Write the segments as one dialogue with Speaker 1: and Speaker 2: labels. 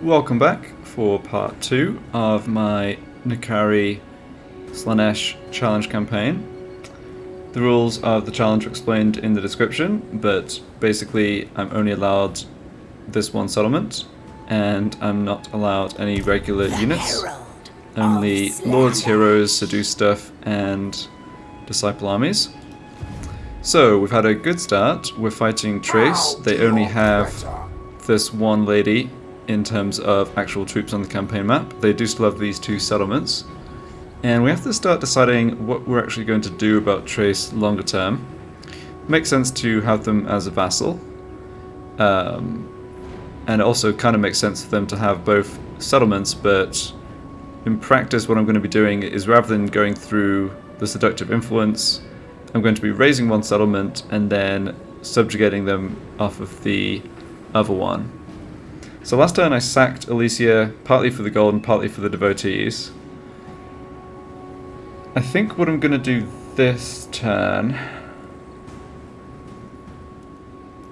Speaker 1: Welcome back for part 2 of my Slaanesh challenge campaign. The rules of the challenge are explained in the description, but basically I'm only allowed this one settlement, and I'm not allowed any regular units. Only lords, heroes, seduced stuff, and disciple armies. So we've had a good start. We're fighting Chrace. They only have this one lady in terms of actual troops on the campaign map. They do still have these two settlements. And we have to start deciding what we're actually going to do about Chrace longer term. Makes sense to have them as a vassal. And it also kind of makes sense for them to have both settlements, but in practice what I'm going to be doing is, rather than going through the seductive influence, I'm going to be raising one settlement and then subjugating them off of the other one. So last turn I sacked Elysia, partly for the gold and partly for the devotees. I think what I'm going to do this turn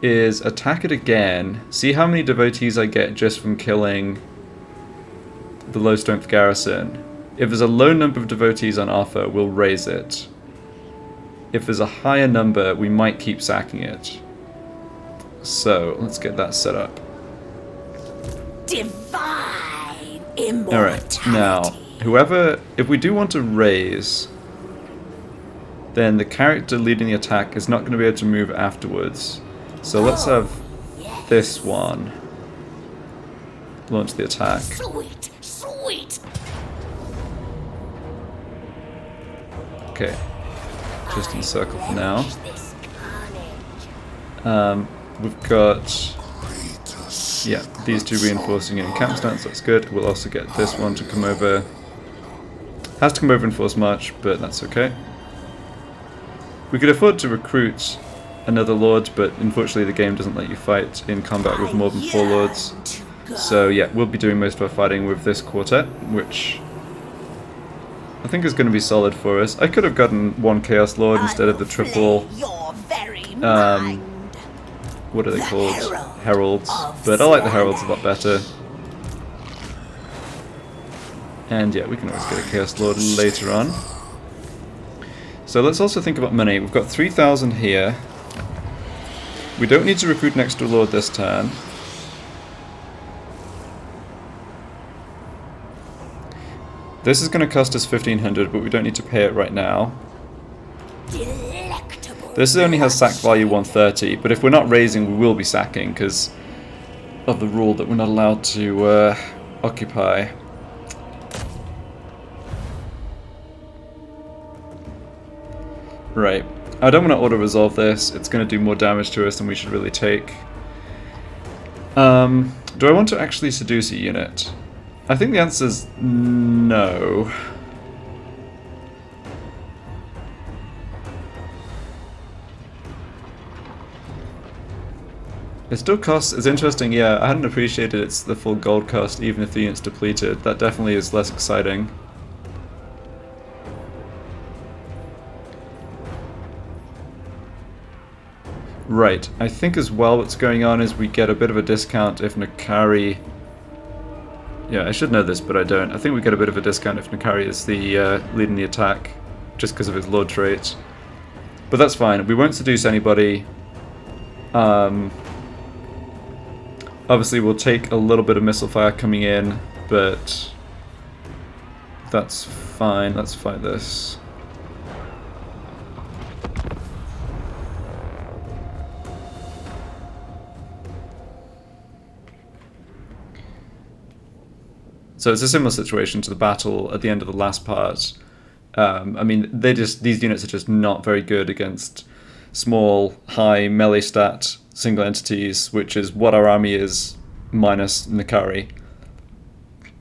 Speaker 1: is attack it again, see how many devotees I get just from killing the low strength garrison. If there's a low number of devotees on offer, we'll raise it. If there's a higher number, we might keep sacking it. So let's get that set up.
Speaker 2: Divine immortality.
Speaker 1: Alright, now, if we do want to raise, then the character leading the attack is not going to be able to move afterwards. So let's have this one launch the attack.
Speaker 2: Sweet, sweet.
Speaker 1: Okay, just encircle for now. We've got, yeah, these two reinforcing it in camp stance, that's good. We'll also get this one to come over. Has to come over and force march, but that's okay. We could afford to recruit another lord, but unfortunately the game doesn't let you fight in combat with more than 4 lords. So yeah, we'll be doing most of our fighting with this quartet, which I think is going to be solid for us. I could have gotten one Chaos Lord instead of the triple, what are they called? Heralds. But I like the Heralds a lot better. And yeah, we can always get a Chaos Lord later on. So let's also think about money. We've got 3,000 here. We don't need to recruit an extra Lord this turn. This is going to cost us 1,500, but we don't need to pay it right now. This only has sack value 130, but if we're not raising, we will be sacking because of the rule that we're not allowed to occupy. Right. I don't want to auto-resolve this. It's going to do more damage to us than we should really take. Do I want to actually seduce a unit? I think the answer is no. It still costs, it's interesting, yeah, I hadn't appreciated it's the full gold cost even if the unit's depleted. That definitely is less exciting. Right, I think as well what's going on is we get a bit of a discount if Nakari... Yeah, I should know this, but I don't. I think we get a bit of a discount if Nakari is the leading the attack, just because of his lord trait. But that's fine, we won't seduce anybody. Obviously we'll take a little bit of missile fire coming in, but that's fine. Let's fight this. So it's a similar situation to the battle at the end of the last part. I mean, these units are just not very good against small, high melee stat single entities, which is what our army is minus Nakari.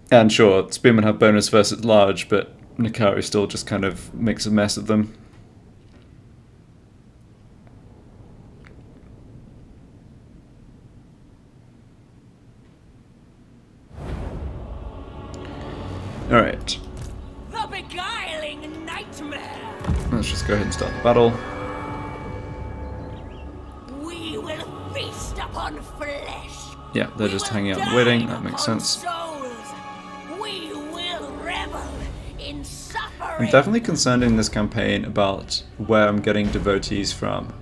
Speaker 1: And sure, spearmen have bonus versus large, but Nakari still just kind of makes a mess of them. Alright.
Speaker 2: The beguiling nightmare.
Speaker 1: Let's just go ahead and start the battle.
Speaker 2: We will feast upon flesh Slaanesh.
Speaker 1: Yeah, they're just hanging out and waiting. That makes sense.
Speaker 2: We will revel in suffering.
Speaker 1: I'm definitely concerned in this campaign about where I'm getting devotees from,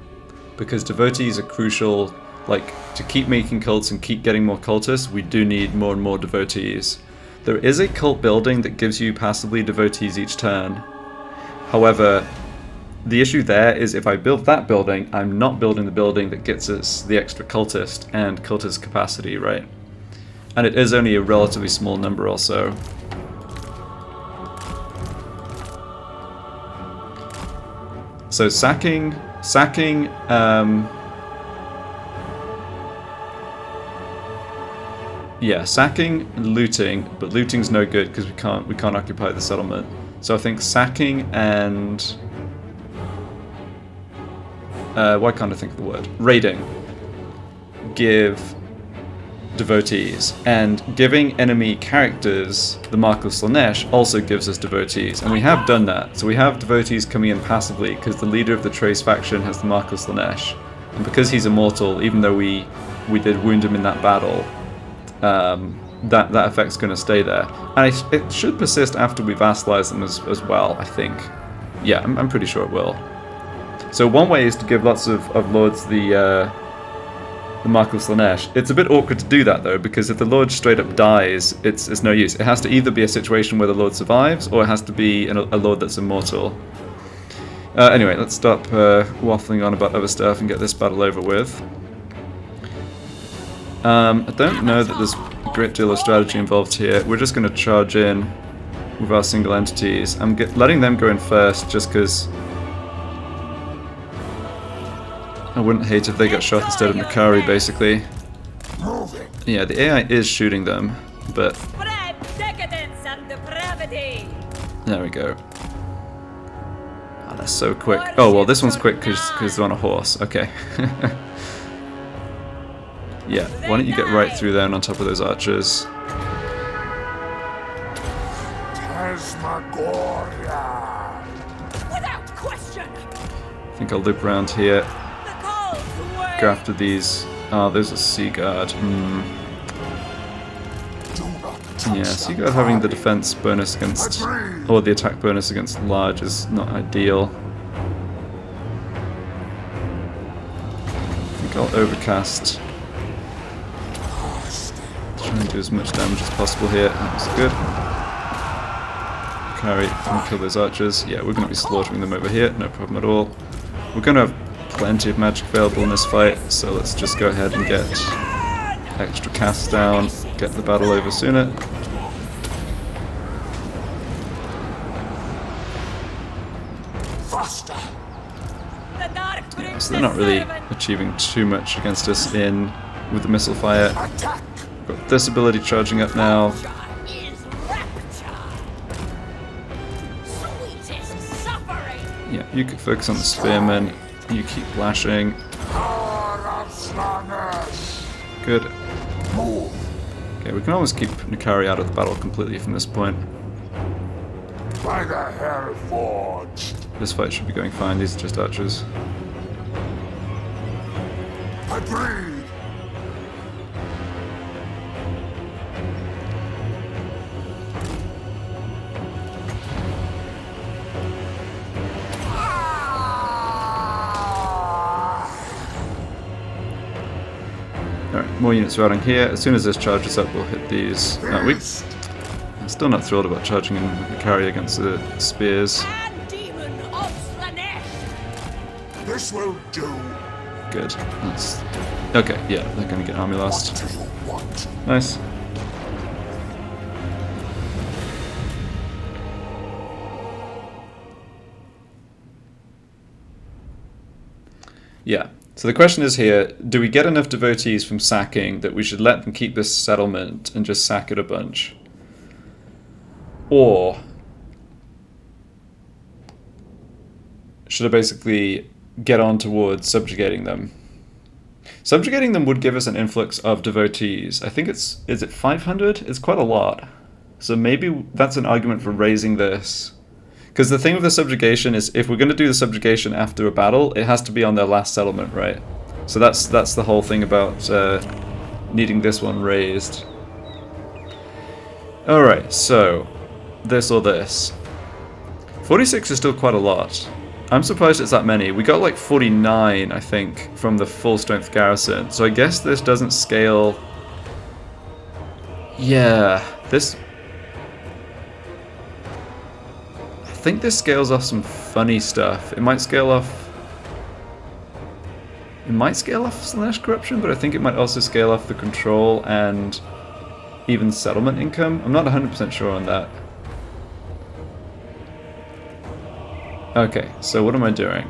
Speaker 1: because devotees are crucial. Like, to keep making cults and keep getting more cultists, we do need more and more devotees. There is a cult building that gives you passively devotees each turn. However, the issue there is if I build that building, I'm not building the building that gets us the extra cultist and cultist capacity, right? And it is only a relatively small number also. So sacking, yeah, sacking and looting, but looting's no good because we can't occupy the settlement. So I think sacking and why can't I think of the word? Raiding give devotees, and giving enemy characters the Mark of Slaanesh also gives us devotees, and we have done that. So we have devotees coming in passively because the leader of the Chrace faction has the Mark of Slaanesh, and because he's immortal, even though we did wound him in that battle, that effect's going to stay there, and it should persist after we vassalize them as well. I think, yeah, I'm pretty sure it will. So one way is to give lots of lords the Mark of Slaanesh. It's a bit awkward to do that though, because if the lord straight up dies, it's no use. It has to either be a situation where the lord survives, or it has to be a lord that's immortal. Anyway, let's stop waffling on about other stuff and get this battle over with. I don't know that there's a great deal of strategy involved here. We're just going to charge in with our single entities. I'm letting them go in first just because I wouldn't hate if they got shot instead of Nakari, basically. Yeah, the AI is shooting them, but... There we go. Oh, they're so quick. Oh, well, this one's quick because they're on a horse. Okay. Yeah, why don't you get right through there and on top of those archers.
Speaker 2: Without question.
Speaker 1: I think I'll loop around here. Go after these. Oh, there's a Sea Guard. Yeah, Sea Guard having the defense bonus against, or the attack bonus against large is not ideal. I think I'll overcast. Try and do as much damage as possible here. That's good. Carry and kill those archers. Yeah, we're going to be slaughtering them over here. No problem at all. We're going to have plenty of magic available in this fight, so let's just go ahead and get extra casts down, get the battle over sooner. Yeah, so they're not really achieving too much against us with the missile fire. Got this ability charging up now. Yeah, you could focus on the spearmen. You keep lashing. Good. Okay, we can almost keep Nakari out of the battle completely from this point. This fight should be going fine. These are just archers. Alright, more units routing here. As soon as this charges up, we'll hit these. I'm still not thrilled about charging in Nakari against the spears.
Speaker 3: This will do.
Speaker 1: Good. That's okay. Yeah, they're going to get army last. Nice. Yeah. So the question is here, do we get enough devotees from sacking that we should let them keep this settlement and just sack it a bunch? Or should I basically get on towards subjugating them? Subjugating them would give us an influx of devotees. I think is it 500? It's quite a lot. So maybe that's an argument for raising this. Because the thing with the subjugation is, if we're going to do the subjugation after a battle, it has to be on their last settlement, right? So that's the whole thing about needing this one raised. Alright, so this or this. 46 is still quite a lot. I'm surprised it's that many. We got like 49, I think, from the full strength garrison. So I guess this doesn't scale. Yeah, this. I think this scales off some funny stuff. It might scale off. It might scale off Slaanesh corruption, but I think it might also scale off the control and even settlement income. I'm not 100% sure on that. Okay, so what am I doing?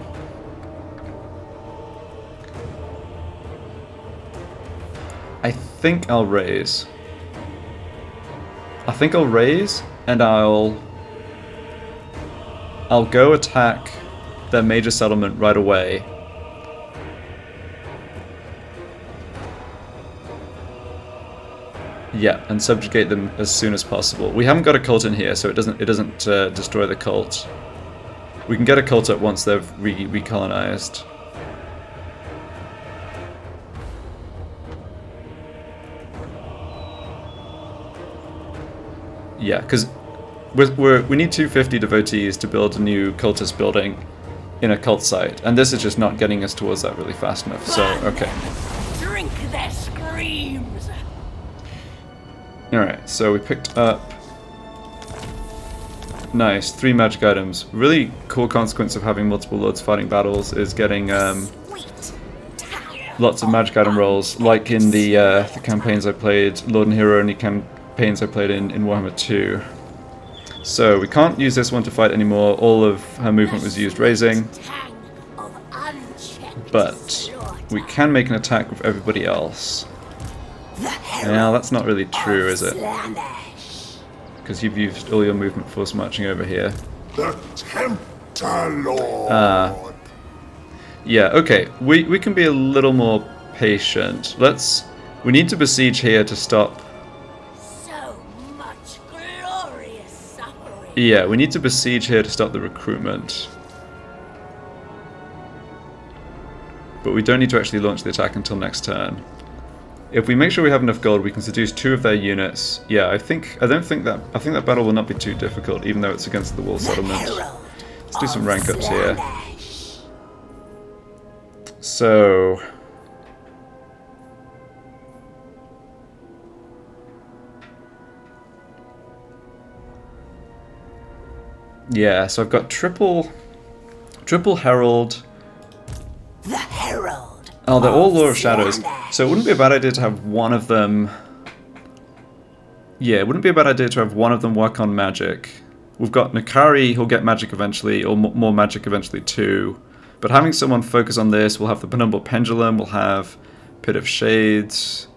Speaker 1: I think I'll raise. I think I'll raise, and I'll go attack their major settlement right away. Yeah, and subjugate them as soon as possible. We haven't got a cult in here, so it doesn't destroy the cult. We can get a cult up once they've recolonized. Yeah, because we need 250 devotees to build a new cultist building in a cult site, and this is just not getting us towards that really fast enough. So okay.
Speaker 2: Drink their screams.
Speaker 1: All right, so we picked up. Nice, 3 magic items. Really cool consequence of having multiple lords fighting battles is getting lots of magic item rolls, like in the campaigns I played, Lord and Hero only campaigns I played in Warhammer 2. So we can't use this one to fight anymore. All of her movement was used raising, but we can make an attack with everybody else. Now that's not really true, is it? Because you've used all your movement force marching over here.
Speaker 3: The Tempter Lord.
Speaker 1: Yeah, okay. We can be a little more patient. We need to besiege here to stop.
Speaker 2: So much glorious suffering.
Speaker 1: Yeah, we need to besiege here to stop the recruitment. But we don't need to actually launch the attack until next turn. If we make sure we have enough gold, we can seduce 2 of their units. Yeah, I think that battle will not be too difficult, even though it's against the wall settlement. Let's do some rank ups here. So yeah, so I've got triple herald.
Speaker 2: The herald.
Speaker 1: Oh, they're all Law of Shadows, so it wouldn't be a bad idea to have one of them. Yeah, it wouldn't be a bad idea to have one of them work on magic. We've got Nakari, who'll get magic eventually, or more magic eventually too. But having someone focus on this, we'll have the Penumbral Pendulum, we'll have Pit of Shades.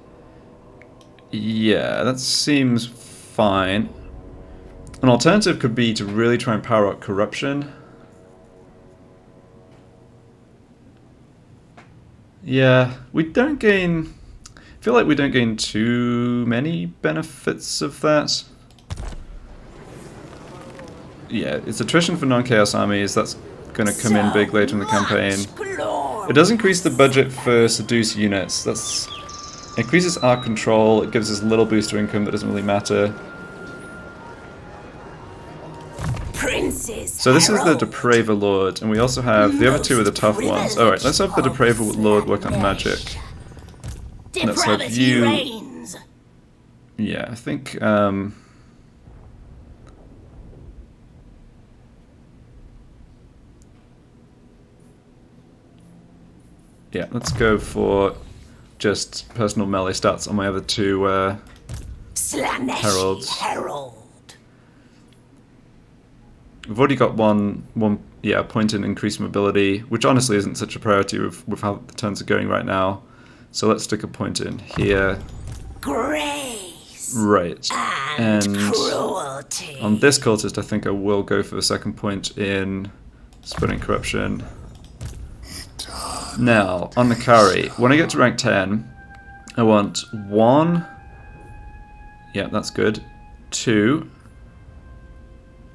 Speaker 1: Yeah, that seems fine. An alternative could be to really try and power up corruption. Yeah, we don't gain. I feel like we don't gain too many benefits of that. Yeah, it's attrition for non-chaos armies. That's going to come in big later in the campaign. It does increase the budget for seduced units. It increases our control. It gives us a little boost to income that doesn't really matter. So this is the Depraver Lord, and we also have the other 2 are the tough ones. Alright, let's have the Depraver Lord work on magic. Let's have you. Yeah, I think yeah, let's go for just personal melee stats on my other 2 heralds. We've already got one point in increased mobility, which honestly isn't such a priority with how the turns are going right now. So let's stick a point in here.
Speaker 2: Grace.
Speaker 1: Right. And
Speaker 2: cruelty.
Speaker 1: On this cultist, I think I will go for the second point in spreading corruption. Now, on Nakari, when I get to rank 10, I want 1. Yeah, that's good. 2.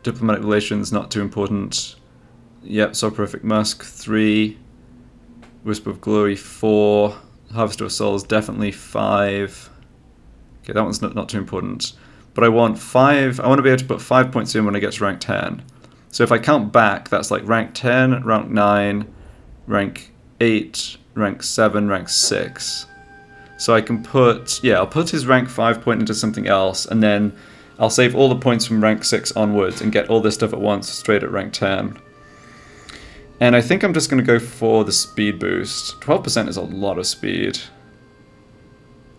Speaker 1: Diplomatic relations, not too important. Yep, Soporific Musk, 3. Whisper of Glory, 4. Harvester of Souls, definitely 5. Okay, that one's not too important. But I want 5. I want to be able to put 5 points in when I get to rank 10. So if I count back, that's like rank 10, rank 9, rank 8, rank 7, rank 6. So I can put, yeah, I'll put his rank 5 point into something else, and then I'll save all the points from rank 6 onwards and get all this stuff at once straight at rank 10. And I think I'm just going to go for the speed boost. 12% is a lot of speed.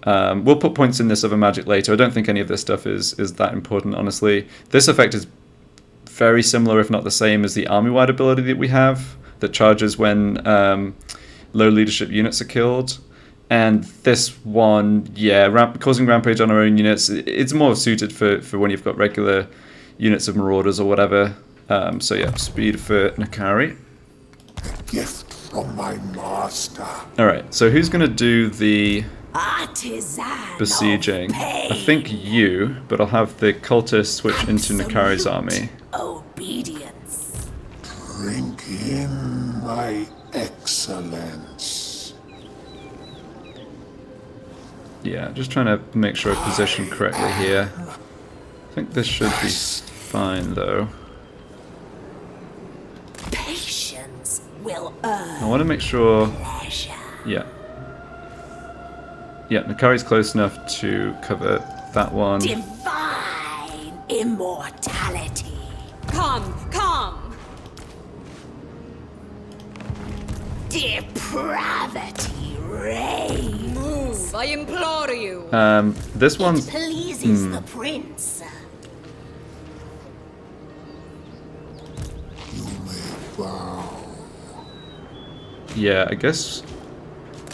Speaker 1: We'll put points in this other magic later. I don't think any of this stuff is that important, honestly. This effect is very similar, if not the same, as the army-wide ability that we have that charges when low leadership units are killed. And this one, yeah, causing rampage on our own units, it's more suited for when you've got regular units of marauders or whatever. So yeah, speed for Nakari.
Speaker 3: A gift from my master.
Speaker 1: Alright, so who's going to do the
Speaker 2: Artisan
Speaker 1: besieging?
Speaker 2: of pain.
Speaker 1: I think you, but I'll have the cultists switch into Nakari's army.
Speaker 2: Obedience.
Speaker 3: Drink in my excellence.
Speaker 1: Yeah, just trying to make sure I position correctly here. I think this should be fine, though.
Speaker 2: Patience will earn
Speaker 1: I want to make sure...
Speaker 2: pleasure.
Speaker 1: Yeah. Yeah, Nakari's close enough to cover that one.
Speaker 2: Divine immortality.
Speaker 4: Come, come!
Speaker 2: Depravity reigns.
Speaker 4: Move, I implore you!
Speaker 1: This one's...
Speaker 2: Pleases the prince.
Speaker 3: You may bow.
Speaker 1: Yeah, I guess...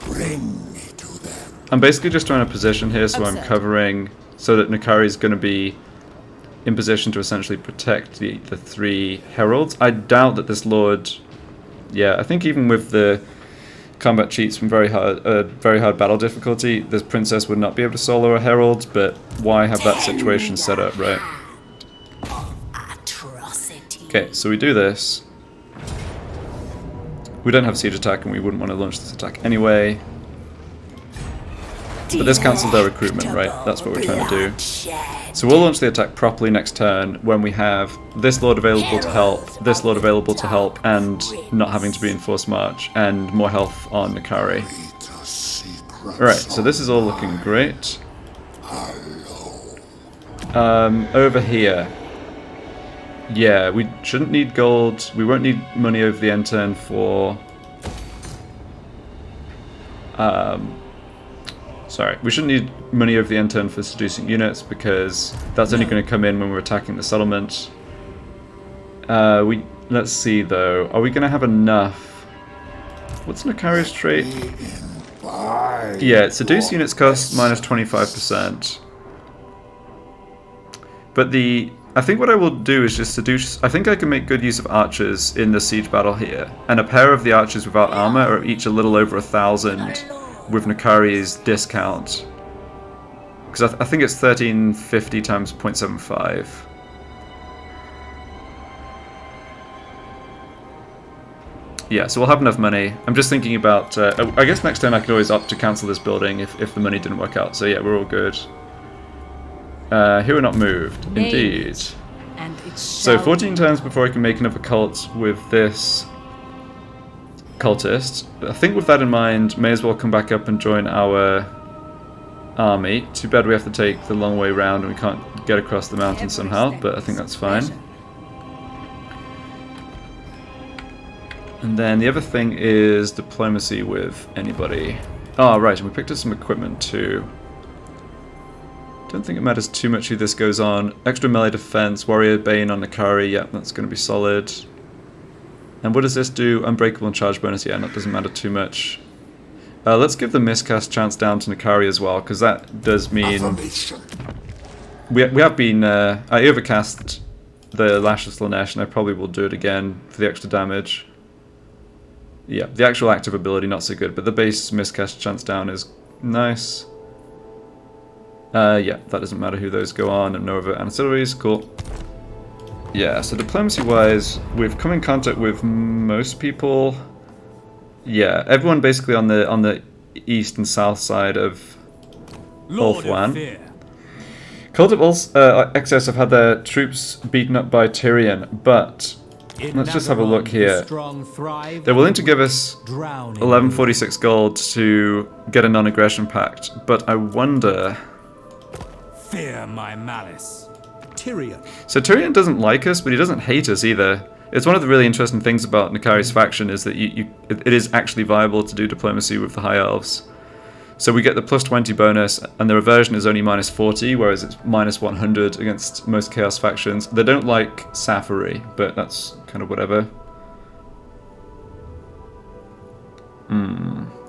Speaker 3: Bring me to them.
Speaker 1: I'm basically just trying to position here so I'm
Speaker 4: Upset.
Speaker 1: covering... So that Nakari's going to be in position to essentially protect the 3 heralds. I doubt that this lord... Yeah, I think even with the combat cheats from very hard battle difficulty, this princess would not be able to solo a herald, but why have that situation set up, right?
Speaker 2: Atrocity.
Speaker 1: Okay, so we do this. We don't have siege attack and we wouldn't want to launch this attack anyway. But this cancels their recruitment, right? That's what we're trying to do.
Speaker 2: Bloodshed.
Speaker 1: So we'll launch the attack properly next turn when we have this lord available to help, this lord available to help, and not having to be in forced march, and more health on Nakari.
Speaker 3: Greater secrets
Speaker 1: Alright, so this is all looking great. Over here. Yeah, we shouldn't need gold. We won't need money over the end turn for... Sorry, we shouldn't need money over the end turn for seducing units because that's only going to come in when we're attacking the settlement. Let's see though. Are we going to have enough? What's Nakari's trait? Yeah, seduce units cost minus 25%. But I think what I will do is just seduce... I think I can make good use of archers in the siege battle here. And a pair of the archers without armor are each a little over 1,000 with Nakari's discount. Because I think it's 1350 times 0.75. Yeah, so we'll have enough money. I'm just thinking about... I guess next turn I could always opt to cancel this building if the money didn't work out. So yeah, we're all good. Here we're not moved. Indeed.
Speaker 4: And it
Speaker 1: So
Speaker 4: shall
Speaker 1: 14 turns before I can make another cult with this cultist. I think with that in mind, may as well come back up and join our army. Too bad we have to take the long way round and we can't get across the mountain somehow, but I think that's fine. And then the other thing is diplomacy with anybody. Oh, right, and we picked up some equipment too. Don't think it matters too much who this goes on. Extra melee defense, warrior bane on Nakari, yep, that's going to be solid. And what does this do? Unbreakable and charge bonus, yeah, that doesn't matter too much. Let's give the miscast chance down to Nakari as well, because that does mean...
Speaker 3: Affirmation.
Speaker 1: We have been... I overcast the Lash of Slaanesh, and I probably will do it again for the extra damage. Yeah, the actual active ability not so good, but the base miscast chance down is nice. Yeah, that doesn't matter who those go on, and no other ancillaries, cool. Yeah, so diplomacy-wise, we've come in contact with most people. Yeah, everyone basically on the east and south side of
Speaker 5: Lord of
Speaker 1: Ulthuan.
Speaker 5: Fear.
Speaker 1: Cult of Excess have had their troops beaten up by Tyrion, but let's just have a look here. They're willing to give us 1146 gold to get a non-aggression pact, but I wonder...
Speaker 5: Fear my malice.
Speaker 6: Tyrion.
Speaker 1: So Tyrion doesn't like us, but he doesn't hate us either. It's one of the really interesting things about Nakari's faction is that it is actually viable to do diplomacy with the High Elves. So we get the plus 20 bonus, and the reversion is only minus 40, whereas it's minus 100 against most Chaos factions. They don't like Safari, but that's kind of whatever.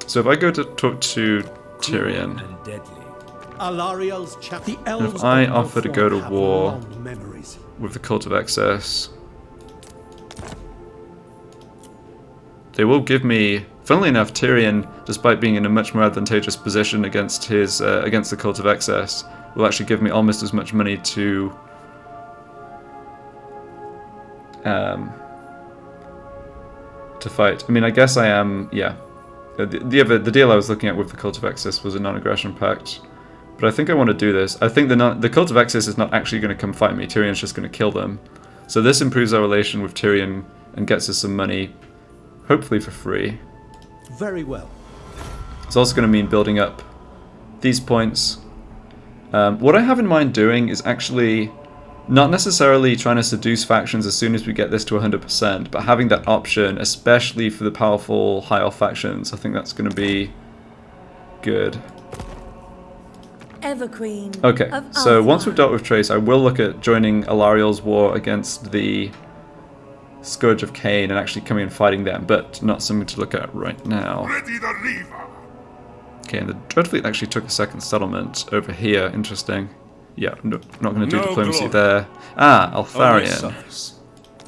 Speaker 1: So if I go to talk to Tyrion,
Speaker 5: And deadly.
Speaker 6: Alariel's chap. The
Speaker 1: and
Speaker 6: elves
Speaker 1: if I
Speaker 6: of
Speaker 1: offer to
Speaker 6: Ulthuan
Speaker 1: go to
Speaker 6: have
Speaker 1: war
Speaker 6: long memories.
Speaker 1: with the Cult of Excess, they will give me... Funnily enough, Tyrion, despite being in a much more advantageous position against his against the Cult of Excess, will actually give me almost as much money to fight. I mean, I guess I am. Yeah, the deal I was looking at with the Cult of Excess was a non-aggression pact, but I think I want to do this. I think the Cult of Excess is not actually going to come fight me. Tyrion's just going to kill them. So this improves our relation with Tyrion and gets us some money, hopefully for free.
Speaker 6: Very well.
Speaker 1: It's also going to mean building up these points. What I have in mind doing is actually not necessarily trying to seduce factions as soon as we get this to 100%, but having that option, especially for the powerful High Elf factions. I think that's going to be good.
Speaker 7: Everqueen.
Speaker 1: Okay,
Speaker 7: of
Speaker 1: so once
Speaker 7: Ulthuan.
Speaker 1: we've dealt with Chrace, I will look at joining Alariel's war against the Scourge of Cain and actually coming and fighting them, but not something to look at right now.
Speaker 3: Ready the reaver.
Speaker 1: Okay, and the Dreadfleet actually took a second settlement over here. Interesting. Yeah, no, not going to do
Speaker 8: No
Speaker 1: diplomacy
Speaker 8: glory.
Speaker 1: there. Ah,
Speaker 8: Only
Speaker 1: Altharion.
Speaker 8: service.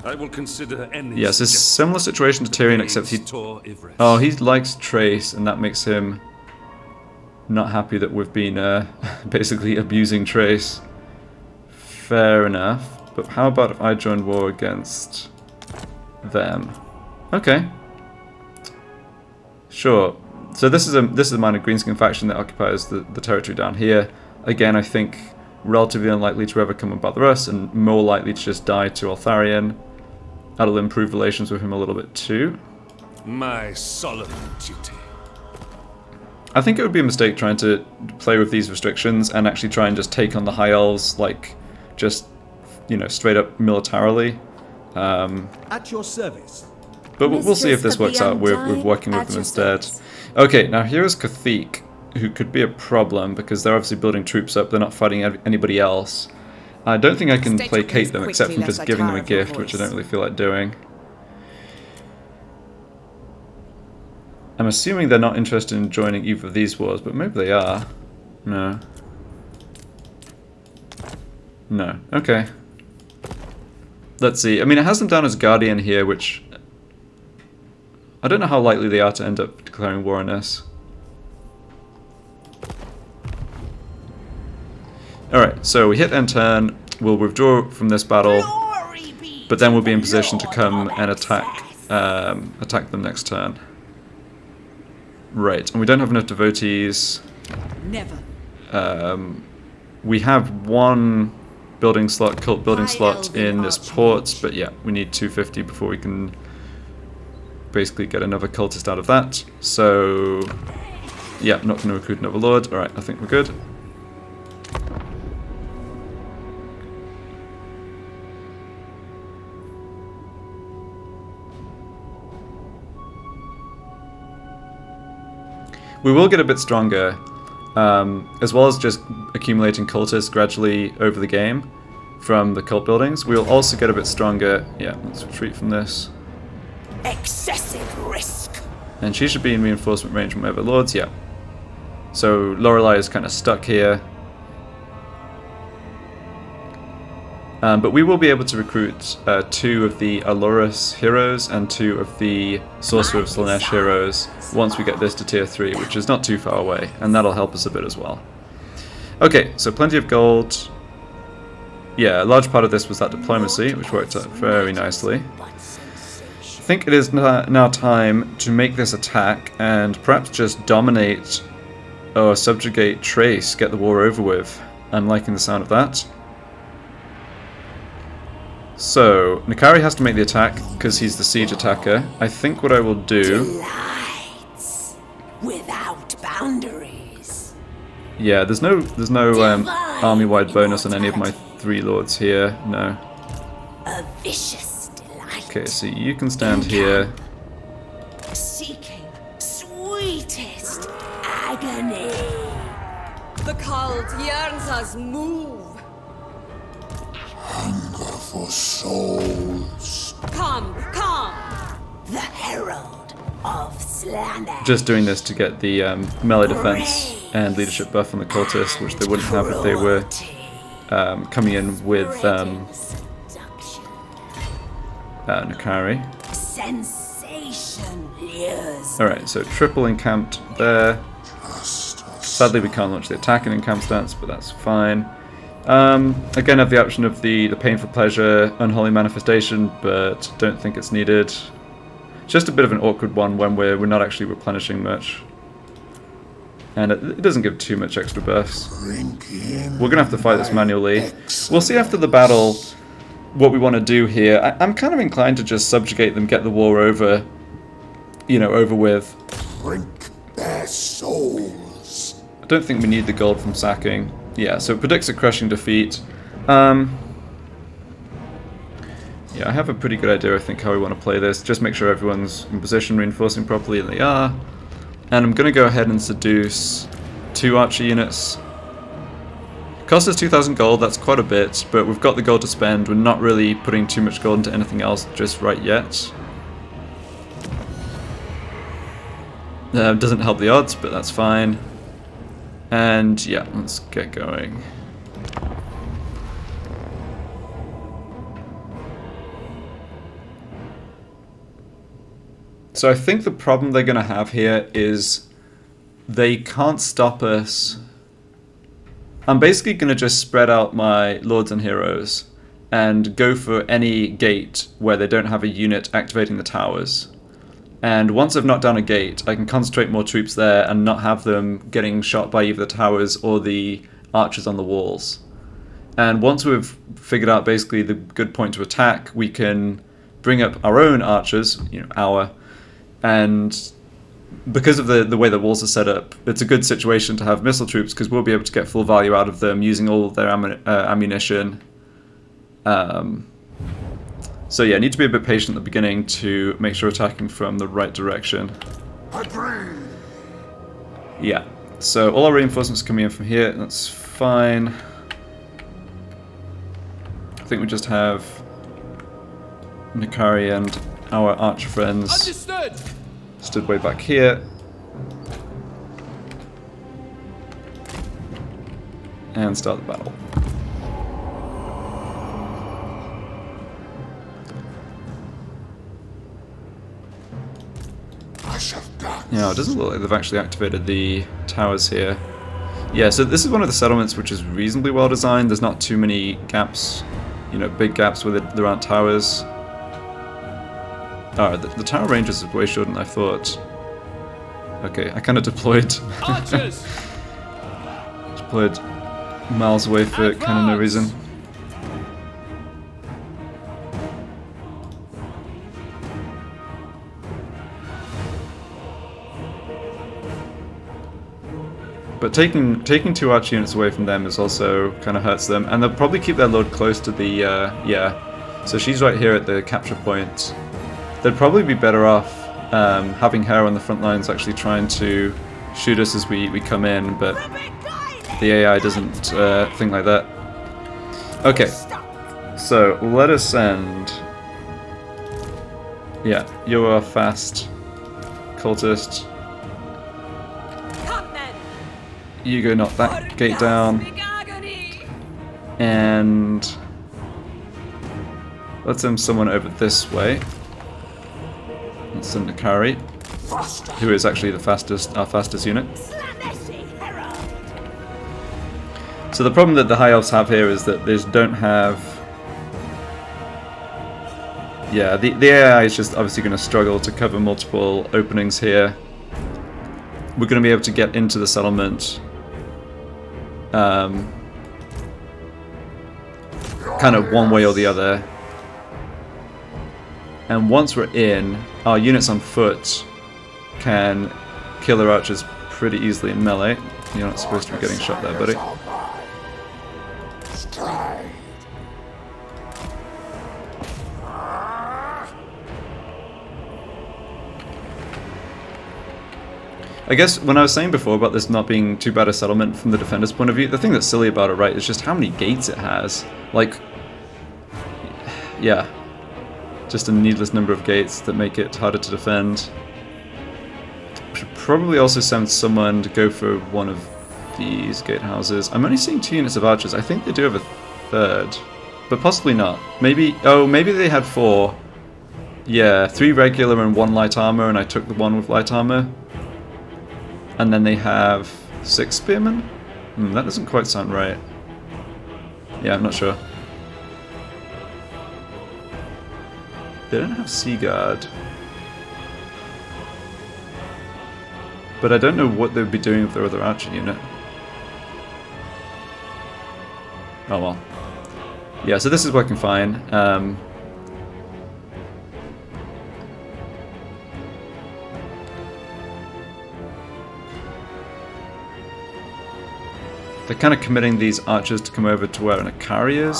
Speaker 8: I will consider any
Speaker 1: Yes, it's a similar situation to Tyrion, except he...
Speaker 8: Tor Ivres.
Speaker 1: Oh, he likes Trace, and that makes him not happy that we've been basically abusing Trace. Fair enough. But how about if I joined war against them? Okay. Sure. So this is a minor greenskin faction that occupies the territory down here. Again, I think relatively unlikely to ever come and bother us, and more likely to just die to Altharion. That'll improve relations with him a little bit too.
Speaker 8: My solemn duty.
Speaker 1: I think it would be a mistake trying to play with these restrictions and actually try and just take on the High Elves, like, just, you know, straight up militarily.
Speaker 6: At your service.
Speaker 1: But we'll see if
Speaker 7: Mistress
Speaker 1: this
Speaker 7: of the
Speaker 1: works out with
Speaker 7: Undying
Speaker 1: working with
Speaker 7: at
Speaker 1: them
Speaker 7: your
Speaker 1: instead.
Speaker 7: service.
Speaker 1: Okay, now here's Cathik, who could be a problem because they're obviously building troops up. They're not fighting anybody else. I don't think I can
Speaker 4: State your
Speaker 1: placate
Speaker 4: case
Speaker 1: them
Speaker 4: quickly,
Speaker 1: except from
Speaker 4: lest
Speaker 1: just
Speaker 4: I
Speaker 1: giving them
Speaker 4: tire
Speaker 1: a
Speaker 4: of your
Speaker 1: gift, which I
Speaker 4: voice.
Speaker 1: don't really feel like doing. I'm assuming they're not interested in joining either of these wars, but maybe they are. No. No. Okay. Let's see. I mean, it has them down as Guardian here, which... I don't know how likely they are to end up declaring war on us. Alright, so we hit end turn, we'll withdraw from this battle,
Speaker 2: Glory be
Speaker 1: but then we'll be in
Speaker 2: to the
Speaker 1: position to
Speaker 2: Lord
Speaker 1: come
Speaker 2: of
Speaker 1: and attack
Speaker 2: Excess.
Speaker 1: attack them next turn. Right, and we don't have enough devotees.
Speaker 4: Never.
Speaker 1: We have one building slot, cult building
Speaker 2: High
Speaker 1: slot
Speaker 2: Elven
Speaker 1: in this
Speaker 2: Archmage.
Speaker 1: port, but yeah, we need 250 before we can basically get another cultist out of that. So, yeah, not going to recruit another lord. Alright, I think we're good. We will get a bit stronger, as well as just accumulating cultists gradually over the game from the cult buildings. We'll also get a bit stronger. Yeah, let's retreat from this.
Speaker 2: Excessive risk.
Speaker 1: And she should be in reinforcement range from overlords, yeah. So Lorelei is kind of stuck here. But we will be able to recruit 2 of the Alorus heroes and 2 of the Sorcerer of Slaanesh heroes once we get this to tier 3, which is not too far away, and that'll help us a bit as well. Okay, so plenty of gold. Yeah, a large part of this was that diplomacy, which worked out very nicely. think it is now time to make this attack and perhaps just dominate or subjugate Chrace, get the war over with. I'm liking the sound of that. So, Nikari has to make the attack because he's the siege attacker. I think what I will do...
Speaker 2: Delights without boundaries.
Speaker 1: Yeah, there's no army-wide bonus on any of my 3 lords here. No.
Speaker 2: A vicious delight.
Speaker 1: Okay, so you can stand here.
Speaker 2: Seeking sweetest agony.
Speaker 4: The cult yearns us move.
Speaker 3: Hunger for souls.
Speaker 4: Come, come.
Speaker 2: The herald of Slaanesh.
Speaker 1: Just doing this to get the melee defense and leadership buff on the cultists, which they wouldn't have if they were coming in with Nikari.
Speaker 2: Sensation lures.
Speaker 1: Alright, so triple encamped there. Sadly we can't launch the attack in encamp stance, but that's fine. Again, I have the option of the painful pleasure, unholy manifestation, but don't think it's needed. Just a bit of an awkward one when we're not actually replenishing much. And it doesn't give too much extra buffs. We're going to have to fight this manually. We'll see after the battle what we want to do here. I'm kind of inclined to just subjugate them, get the war over, over with.
Speaker 3: Drink their souls.
Speaker 1: I don't think we need the gold from sacking. Yeah, so it predicts a crushing defeat. Yeah, I have a pretty good idea, I think, how we want to play this. Just make sure everyone's in position, reinforcing properly, and they are. And I'm going to go ahead and seduce 2 archer units. Cost us 2,000 gold, that's quite a bit, but we've got the gold to spend. We're not really putting too much gold into anything else just right yet. Doesn't help the odds, but that's fine. And yeah, let's get going. So I think the problem they're going to have here is they can't stop us. I'm basically going to just spread out my lords and heroes and go for any gate where they don't have a unit activating the towers. And once I've knocked down a gate, I can concentrate more troops there and not have them getting shot by either the towers or the archers on the walls. And once we've figured out basically the good point to attack, we can bring up our own archers, and because of the way the walls are set up, it's a good situation to have missile troops because we'll be able to get full value out of them using all of their ammunition. So yeah, need to be a bit patient at the beginning to make sure attacking from the right direction. Yeah, so all our reinforcements are coming in from here, that's fine. I think we just have Nikari and our archer friends stood way back here. And start the battle. Yeah, it doesn't look like they've actually activated the towers here. Yeah, so this is one of the settlements which is reasonably well designed. There's not too many gaps, big gaps where there aren't towers. Oh, the tower range is way shorter than I thought. Okay, I kind of deployed deployed miles away for kind of no reason. But taking 2 archer units away from them is also kind of hurts them, and they'll probably keep their lord close to the yeah. So she's right here at the capture point. They'd probably be better off having her on the front lines, actually trying to shoot us as we come in, but the AI doesn't think like that. Okay, so let us send. Yeah, you're a fast cultist. You go knock that gate down, and let's send someone over this way. Let's send Nikari, who is actually our fastest unit. So the problem that the High Elves have here is that they just don't have... Yeah, the AI is just obviously going to struggle to cover multiple openings here. We're going to be able to get into the settlement kind of one way or the other. And once we're in, our units on foot can kill their archers pretty easily in melee. You're not supposed to be getting shot there, buddy.
Speaker 3: Stride.
Speaker 1: I guess when I was saying before about this not being too bad a settlement from the defender's point of view, the thing that's silly about it, right, is just how many gates it has. Like, yeah, just a needless number of gates that make it harder to defend. Should probably also send someone to go for one of these gatehouses. I'm only seeing 2 units of archers. I think they do have a third, but possibly not. Maybe, oh, maybe they had 4. Yeah, 3 regular and 1 light armor, and I took the one with light armor. And then they have 6 spearmen? That doesn't quite sound right. Yeah, I'm not sure. They don't have Sea Guard. But I don't know what they would be doing with their other archer unit. Oh well. Yeah, so this is working fine. They're kind of committing these archers to come over to where an Akari is.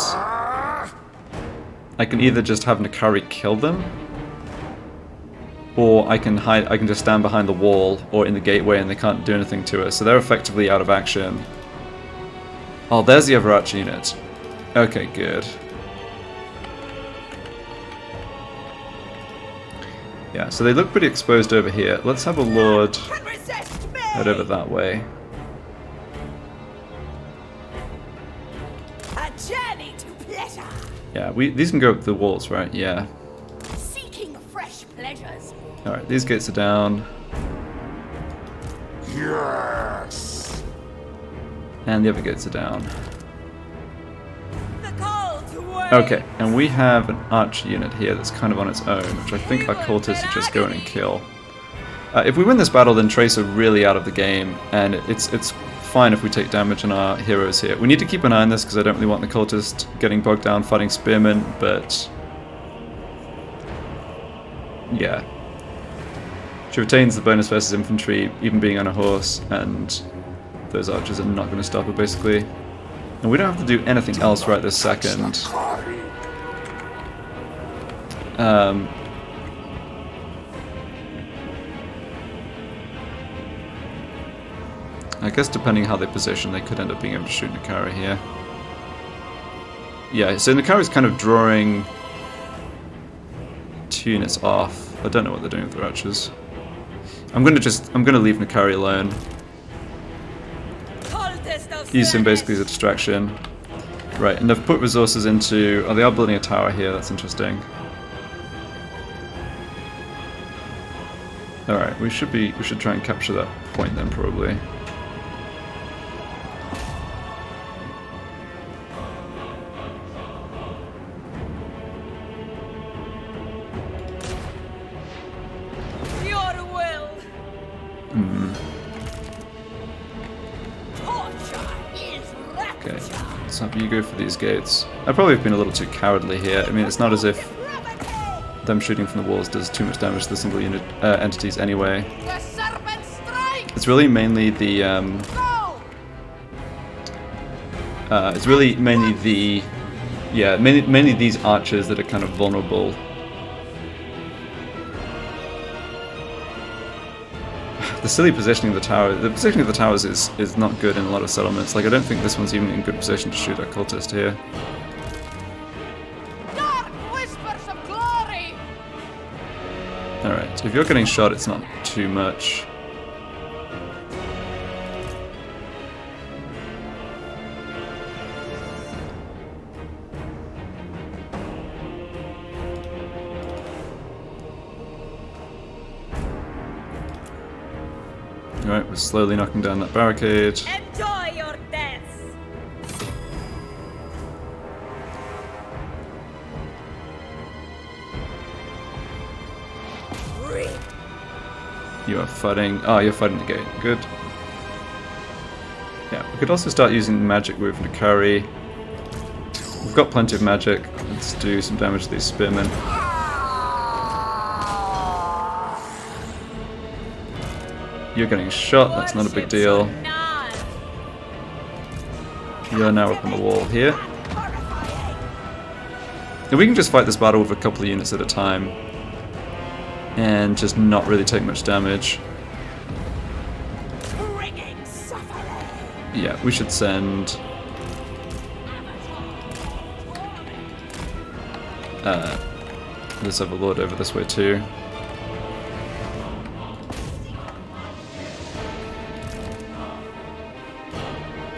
Speaker 1: I can either just have an Akari kill them, or I can hide. I can just stand behind the wall or in the gateway, and they can't do anything to us. So they're effectively out of action. Oh, there's the other archer unit. Okay, good. Yeah, so they look pretty exposed over here. Let's have a lord head over that way.
Speaker 2: Journey to pleasure.
Speaker 1: Yeah, these can go up the walls, right? Yeah.
Speaker 2: Seeking fresh pleasures.
Speaker 1: Alright, these gates are down.
Speaker 3: Yes.
Speaker 1: And the other gates are down.
Speaker 4: The call to war.
Speaker 1: Okay, and we have an archer unit here that's kind of on its own, which I think our cultists should just go in and kill. If we win this battle, then Chrace are really out of the game, and it's fine if we take damage on our heroes here. We need to keep an eye on this because I don't really want the cultist getting bogged down fighting spearmen, but yeah. She retains the bonus versus infantry, even being on a horse, and those archers are not going to stop her basically. And we don't have to do anything else right this second. I guess depending how they position, they could end up being able to shoot Nakara here. Yeah, so Nakara's kind of drawing 2 units off. I don't know what they're doing with their archers. I'm gonna leave Nakari alone. Use him basically as a distraction. Right, and they've put resources into. Oh, they are building a tower here. That's interesting. All right, we should try and capture that point then probably. You go for these gates. I probably have been a little too cowardly here. I mean, it's not as if them shooting from the walls does too much damage to the single unit entities anyway. It's really mainly the mainly these archers that are kind of vulnerable. The silly positioning of the tower. The positioning of the towers is not good in a lot of settlements. Like, I don't think this one's even in good position to shoot that cultist here. Alright, so if you're getting shot, it's not too much. Alright, we're slowly knocking down that barricade.
Speaker 4: Enjoy your death.
Speaker 1: You are fighting... Oh, you're fighting the gate. Good. Yeah, we could also start using magic with Nakari. We've got plenty of magic. Let's do some damage to these spearmen. You're getting shot, that's not a big deal. You're now up on the wall here. And we can just fight this battle with a couple of units at a time. And just not really take much damage. Yeah, we should send... this overlord over this way too.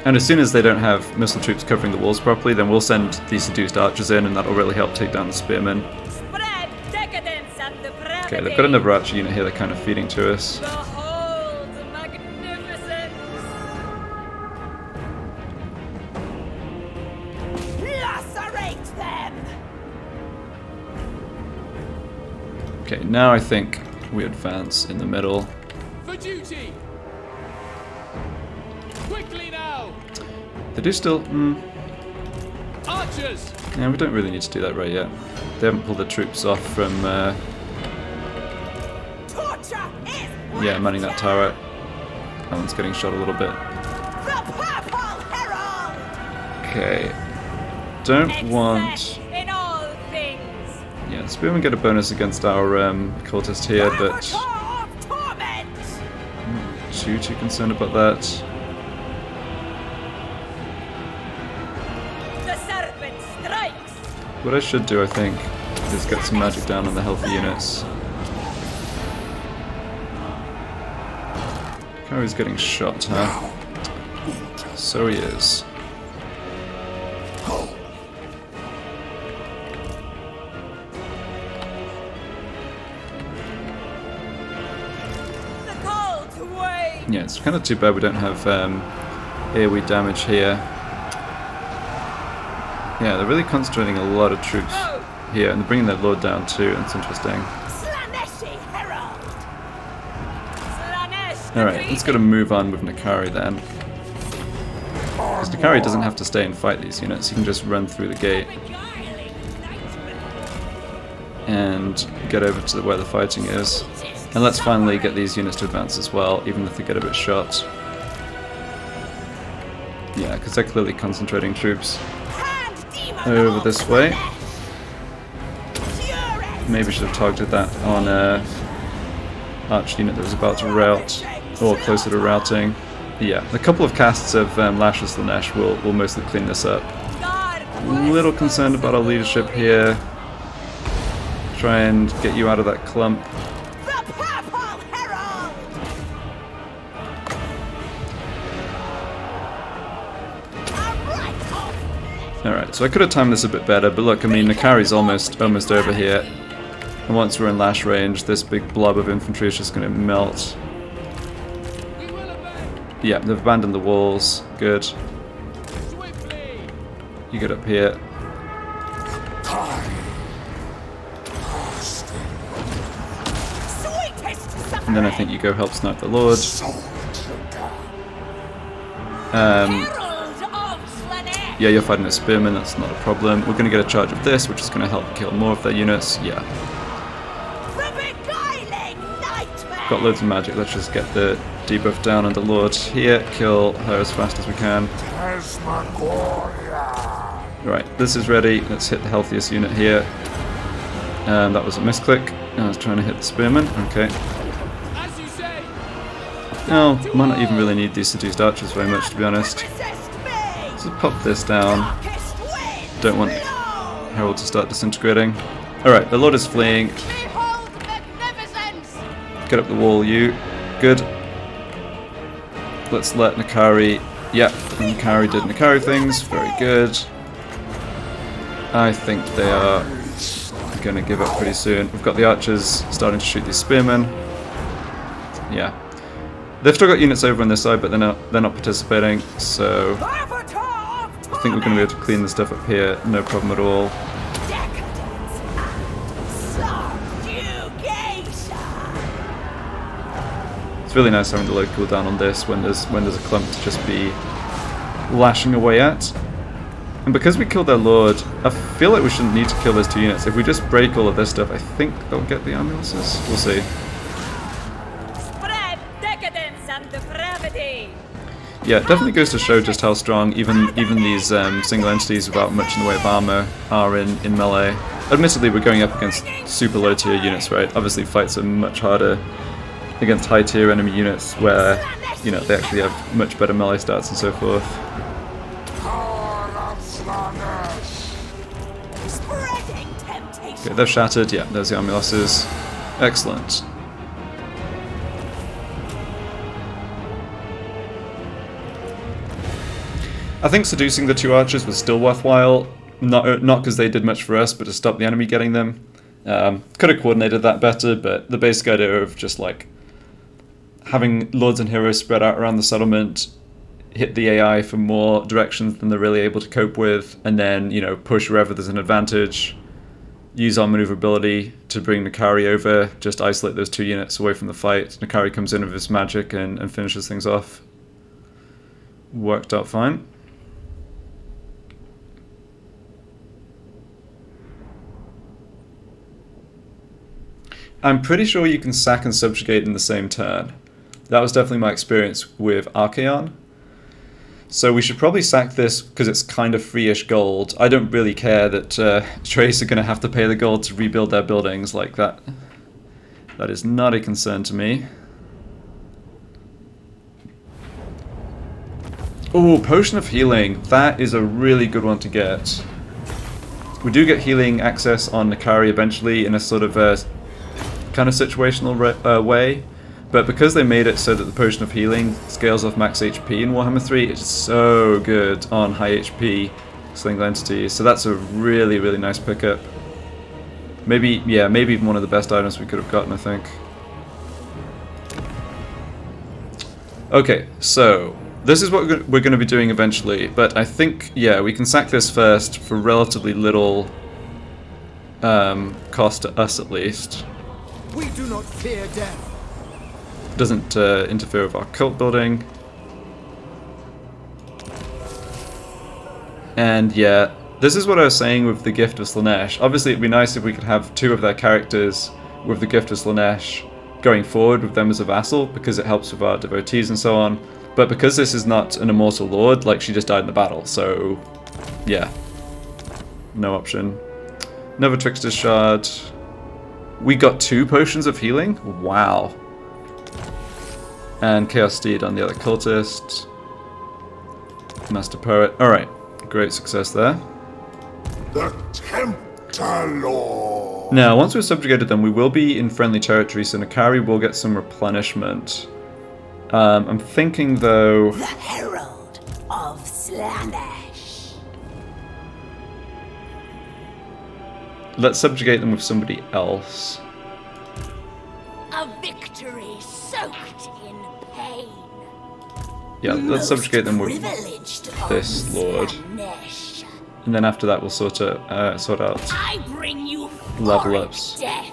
Speaker 1: And as soon as they don't have missile troops covering the walls properly, then we'll send these seduced archers in, and that'll really help take down the spearmen. Okay, they've got another archer unit here they're kind of feeding to us.
Speaker 4: Behold magnificence!
Speaker 2: Lacerate them!
Speaker 1: Okay, now I think we advance in the middle.
Speaker 5: For duty! Quickly now!
Speaker 1: They do still...
Speaker 5: Archers!
Speaker 1: yeah, we don't really need to do that right yet. They haven't pulled the troops off from...
Speaker 2: Torture is
Speaker 1: yeah, manning that tower. That one's getting shot a little bit.
Speaker 2: the Purple Herald!
Speaker 1: Okay. Don't want...
Speaker 4: In all things!
Speaker 1: yeah, the spearmen get a bonus against our cultist here, but...
Speaker 2: Avatar of Torment!
Speaker 1: too concerned about that.
Speaker 4: The serpent strikes!
Speaker 1: What I should do, I think, is get some magic down on the healthy units. Kari's getting shot, huh? So he is.
Speaker 4: The call to wage!
Speaker 1: Yeah, it's kind of too bad we don't have AoE damage here. Yeah, they're really concentrating a lot of troops here, and they're bringing their lord down too. That's interesting.
Speaker 2: Slaaneshi Herald!
Speaker 4: Slaanesh!
Speaker 1: Alright, let's go to move on with Nakari then. Because Nakari doesn't have to stay and fight these units, he can just run through the gate and get over to where the fighting is. And let's finally get these units to advance as well, even if they get a bit shot. Yeah, because they're clearly concentrating troops over this way. Maybe should have targeted that on a arch unit that was about to rout, or closer to routing. Yeah, a couple of casts of Lash of Slaanesh will mostly clean this up. A little concerned about our leadership here. Try and get you out of that clump.
Speaker 2: The Purple Herald!
Speaker 1: Alright, so I could have timed this a bit better, but look, I mean, Nakari's almost over here. And once we're in lash range, this big blob of infantry is just going to melt. Yeah, they've abandoned the walls. Good. You get up here. And then I think you go help snipe the Lord. Yeah, you're fighting a spearman, that's not a problem. We're going to get a charge of this, which is going to help kill more of their units. Yeah. Got loads of magic, let's just get the debuff down on the Lord here. Kill her as fast as we can. Right, this is ready. Let's hit the healthiest unit here. That was a misclick. I was trying to hit the spearman. Okay. No, might not even really need these seduced archers very much, to be honest. Let's just pop this down. Don't want Herald to start disintegrating. Alright, the Lord is fleeing. Get up the wall, you. Good. Let's let Nakari... Yeah, Nakari did Nakari things. Very good. I think they are going to give up pretty soon. We've got the archers starting to shoot these spearmen. Yeah. They've still got units over on this side, but they're not participating, so I think we're going to be able to clean the stuff up here, no problem at all. really nice having the low cooldown on this when there's a clump to just be lashing away at. And because we killed their lord, I feel like we shouldn't need to kill those 2 units. If we just break all of this stuff, I think they'll get the ambulances. We'll see.
Speaker 4: Spread decadence and depravity.
Speaker 1: Yeah, it definitely goes to show just how strong even these single entities without much in the way of armor are in melee. Admittedly, we're going up against super low tier units, right? Obviously, fights are much harder against high tier enemy units where, you know, they actually have much better melee stats and so forth.
Speaker 2: Spreading temptation.
Speaker 1: Okay, they're shattered. Yeah, there's the army losses. Excellent. I think seducing the 2 archers was still worthwhile, not because they did much for us, but to stop the enemy getting them. Could have coordinated that better, but the basic idea of just like having lords and heroes spread out around the settlement, hit the AI from more directions than they're really able to cope with, and then, you know, push wherever there's an advantage, use our maneuverability to bring Nakari over, just isolate those 2 units away from the fight. Nakari comes in with his magic and finishes things off. Worked out fine. I'm pretty sure you can sack and subjugate in the same turn. That was definitely my experience with Archaon. So we should probably sack this because it's kind of free-ish gold. I don't really care that Chrace are going to have to pay the gold to rebuild their buildings like that. That is not a concern to me. Oh, Potion of Healing. That is a really good one to get. We do get healing access on Nakari eventually in a sort of kind of situational way, but because they made it so that the Potion of Healing scales off max HP in Warhammer 3, it's so good on high HP single entities, so that's a really, really nice pickup. Maybe, yeah, maybe even one of the best items we could have gotten, I think. Okay, so this is what we're going to be doing eventually, but I think, yeah, we can sack this first for relatively little cost to us at least.
Speaker 6: We do not fear death.
Speaker 1: Doesn't interfere with our cult building. And yeah, this is what I was saying with the Gift of Slaanesh. Obviously it'd be nice if we could have 2 of their characters with the Gift of Slaanesh going forward with them as a vassal, because it helps with our devotees and so on. But because this is not an immortal lord, like, she just died in the battle, so yeah, no option. Another Trickster's Shard. We got 2 potions of healing? Wow. And Chaos Steed on the other cultist. Master Poet. Alright, great success there.
Speaker 3: The Tempter Lord.
Speaker 1: Now, once we've subjugated them, we will be in friendly territory, so Nakari will get some replenishment. I'm thinking, though...
Speaker 2: The Herald of Slaanesh.
Speaker 1: Let's subjugate them with somebody else.
Speaker 2: A victory soaked in pain.
Speaker 1: Yeah, let's subjugate them with
Speaker 2: Privileged
Speaker 1: this
Speaker 2: of
Speaker 1: lord.
Speaker 2: Slaanesh.
Speaker 1: And then after that we'll sort out
Speaker 2: I bring you
Speaker 1: level
Speaker 2: horrid
Speaker 1: ups.
Speaker 2: death.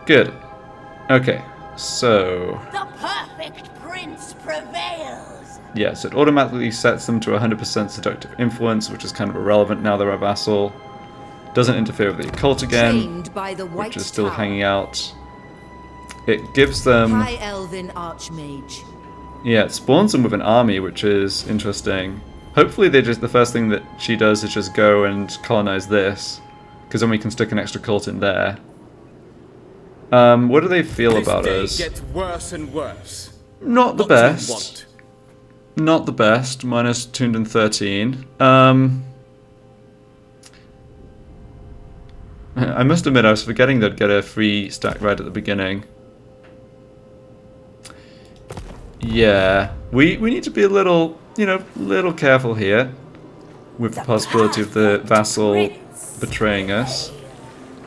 Speaker 1: Good. Okay, so...
Speaker 2: The perfect prince prevails.
Speaker 1: yeah, so it automatically sets them to 100% seductive influence, which is kind of irrelevant now they're a vassal. Doesn't interfere with the occult again,
Speaker 7: Trained by the White
Speaker 1: which is still
Speaker 7: Tower.
Speaker 1: hanging out. It gives them...
Speaker 7: High Elven Archmage.
Speaker 1: yeah, it spawns them with an army, which is interesting. Hopefully the first thing that she does is just go and colonize this, because then we can stick an extra cult in there. What do they feel about us?
Speaker 5: Gets worse and worse.
Speaker 1: Not the
Speaker 5: What do you
Speaker 1: best.
Speaker 5: want?
Speaker 1: Not the best. Minus 213. I must admit, I was forgetting they'd get a free stack right at the beginning. Yeah, we need to be a little, you know, little careful here with the possibility of the vassal betraying us.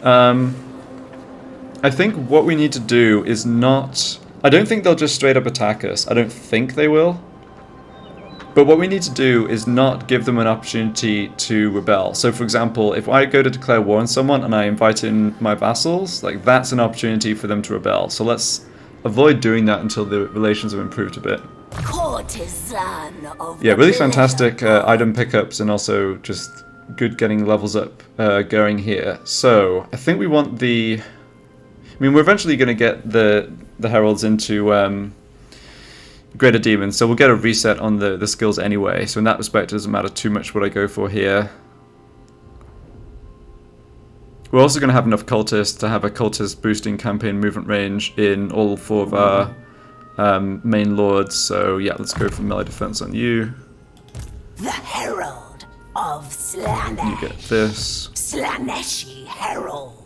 Speaker 1: I think what we need to do is not... I don't think they'll just straight up attack us. I don't think they will. But what we need to do is not give them an opportunity to rebel. So for example, if I go to declare war on someone and I invite in my vassals, like that's an opportunity for them to rebel. So let's avoid doing that until the relations have improved a bit.
Speaker 2: Courtesan of
Speaker 1: Yeah,
Speaker 2: the
Speaker 1: really fantastic
Speaker 2: political.
Speaker 1: item pickups and also just good getting levels up going here. So I think we want the... I mean, we're eventually going to get the heralds into greater demons, so we'll get a reset on the skills anyway. So in that respect, it doesn't matter too much what I go for here. We're also going to have enough cultists to have a cultist boosting campaign movement range in all 4 of our main lords. So yeah, let's go for melee defense on you.
Speaker 2: The Herald of Slaanesh.
Speaker 1: You get this.
Speaker 2: Slaaneshi Herald.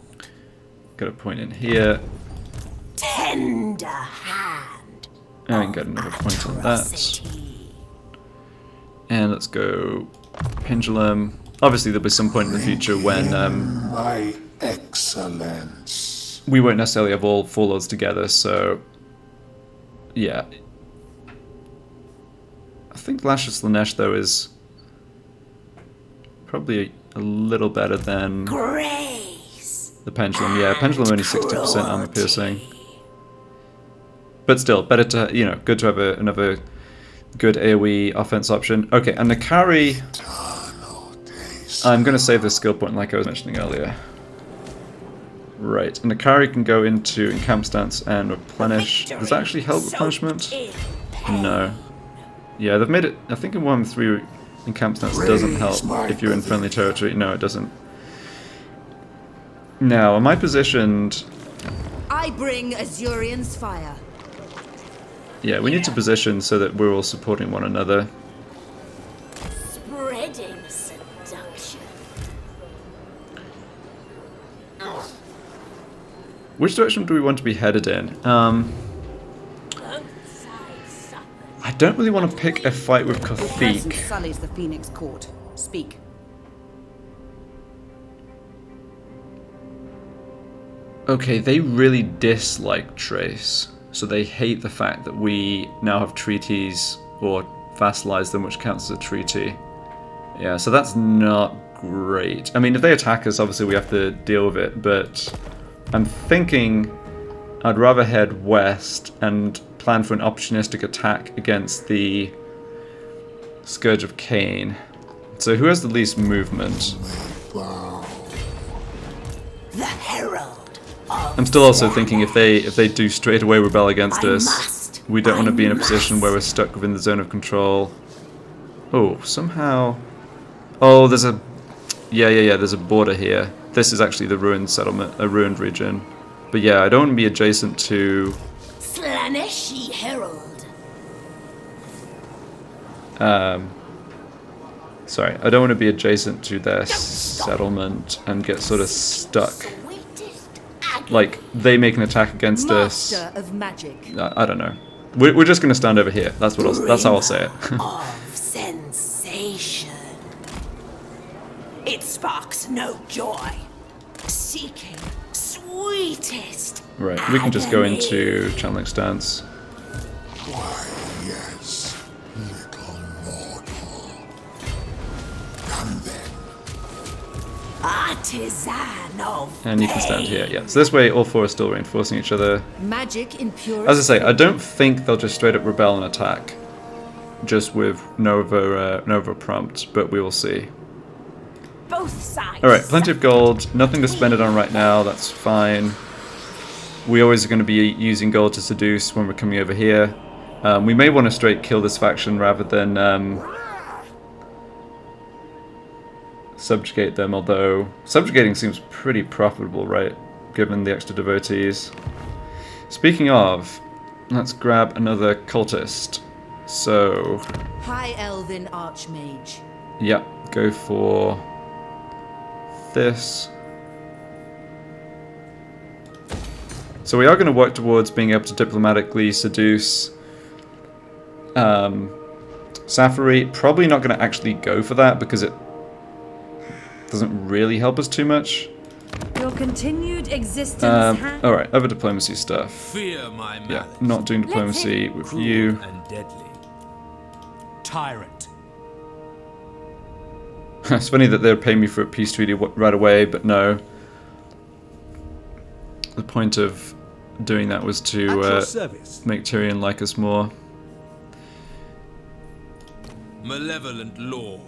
Speaker 1: Get a point in here.
Speaker 2: Tender hand.
Speaker 1: And get another point on that.
Speaker 2: Atrocity.
Speaker 1: And let's go pendulum. Obviously there'll be some point in the future when
Speaker 3: My excellence.
Speaker 1: we won't necessarily have all 4 lords together, so yeah. I think Lash of Slaanesh though is probably a little better than
Speaker 2: Grace.
Speaker 1: the pendulum. Yeah, pendulum only 60% armor piercing. But still, better to, you know, good to have another good AoE offense option. Okay, and Nakari, I'm going to save this skill point like I was mentioning earlier. Right, and Nakari can go into encamp stance and replenish. Does that actually help replenishment? No. Yeah, they've made it, I think in Warhammer 3 encamp stance doesn't help if you're in friendly territory. No, it doesn't. Now, am I positioned...
Speaker 7: I bring Azurian's fire.
Speaker 1: Yeah, we need to position so that we're all supporting one another.
Speaker 2: Spreading seduction.
Speaker 1: Which direction do we want to be headed in?
Speaker 2: Both sides suffer.
Speaker 1: I don't really want to pick a fight with
Speaker 9: Your presence
Speaker 1: Kothique.
Speaker 9: sullies the Phoenix Court. Speak.
Speaker 1: Okay, they really dislike Chrace. So they hate the fact that we now have treaties or vassalize them, which counts as a treaty. Yeah, so that's not great. I mean, if they attack us, obviously we have to deal with it, but I'm thinking I'd rather head west and plan for an opportunistic attack against the Scourge of Cain. So who has the least movement?
Speaker 2: The Herald of
Speaker 1: I'm still also thinking if they do straight away rebel against
Speaker 2: I
Speaker 1: us,
Speaker 2: must.
Speaker 1: we don't want to be in a position
Speaker 2: must.
Speaker 1: where we're stuck within the zone of control. Oh, somehow... Oh, there's a... Yeah, there's a border here. This is actually the ruined settlement, a ruined region. But yeah, I don't want to be adjacent to...
Speaker 2: Slaaneshi Herald.
Speaker 1: Sorry, I don't want to be adjacent to their settlement and get sort of stuck.
Speaker 2: Sweetest agony
Speaker 1: Like, they make an attack against us.
Speaker 7: Master of magic.
Speaker 1: I don't know. We're just going to stand over here. That's what that's how I'll say it.
Speaker 2: of sensation. It sparks no joy. Seeking sweetest
Speaker 1: Right, we can just go
Speaker 2: agony.
Speaker 1: into channeling stance.
Speaker 3: Why, yes, little mortal. Come then.
Speaker 2: Artisan of
Speaker 1: And you can stand here, yeah. So this way all 4 are still reinforcing each other.
Speaker 7: Magic in purest.
Speaker 1: As I say, I don't think they'll just straight up rebel and attack. Just with no other prompt, but we will see.
Speaker 2: both sides.
Speaker 1: Alright, plenty of gold. Nothing to spend it on right now, that's fine. We always are going to be using gold to seduce when we're coming over here. We may want to straight kill this faction rather than subjugate them, although subjugating seems pretty profitable, right? Given the extra devotees. Speaking of, let's grab another cultist. So,
Speaker 7: High Elven Archmage.
Speaker 1: yeah, go for this. So we are going to work towards being able to diplomatically seduce Safari. Probably not going to actually go for that because it doesn't really help us too much.
Speaker 4: Your continued existence
Speaker 1: Alright, other diplomacy stuff.
Speaker 8: Fear my
Speaker 1: Yeah,
Speaker 8: malice.
Speaker 1: not doing diplomacy with you.
Speaker 5: and deadly. Tyrant
Speaker 1: It's funny that they would pay me for a peace treaty right away, but no. The point of doing that was
Speaker 6: At your
Speaker 1: to
Speaker 6: service.
Speaker 1: make Tyrion like us more.
Speaker 5: Malevolent Lord.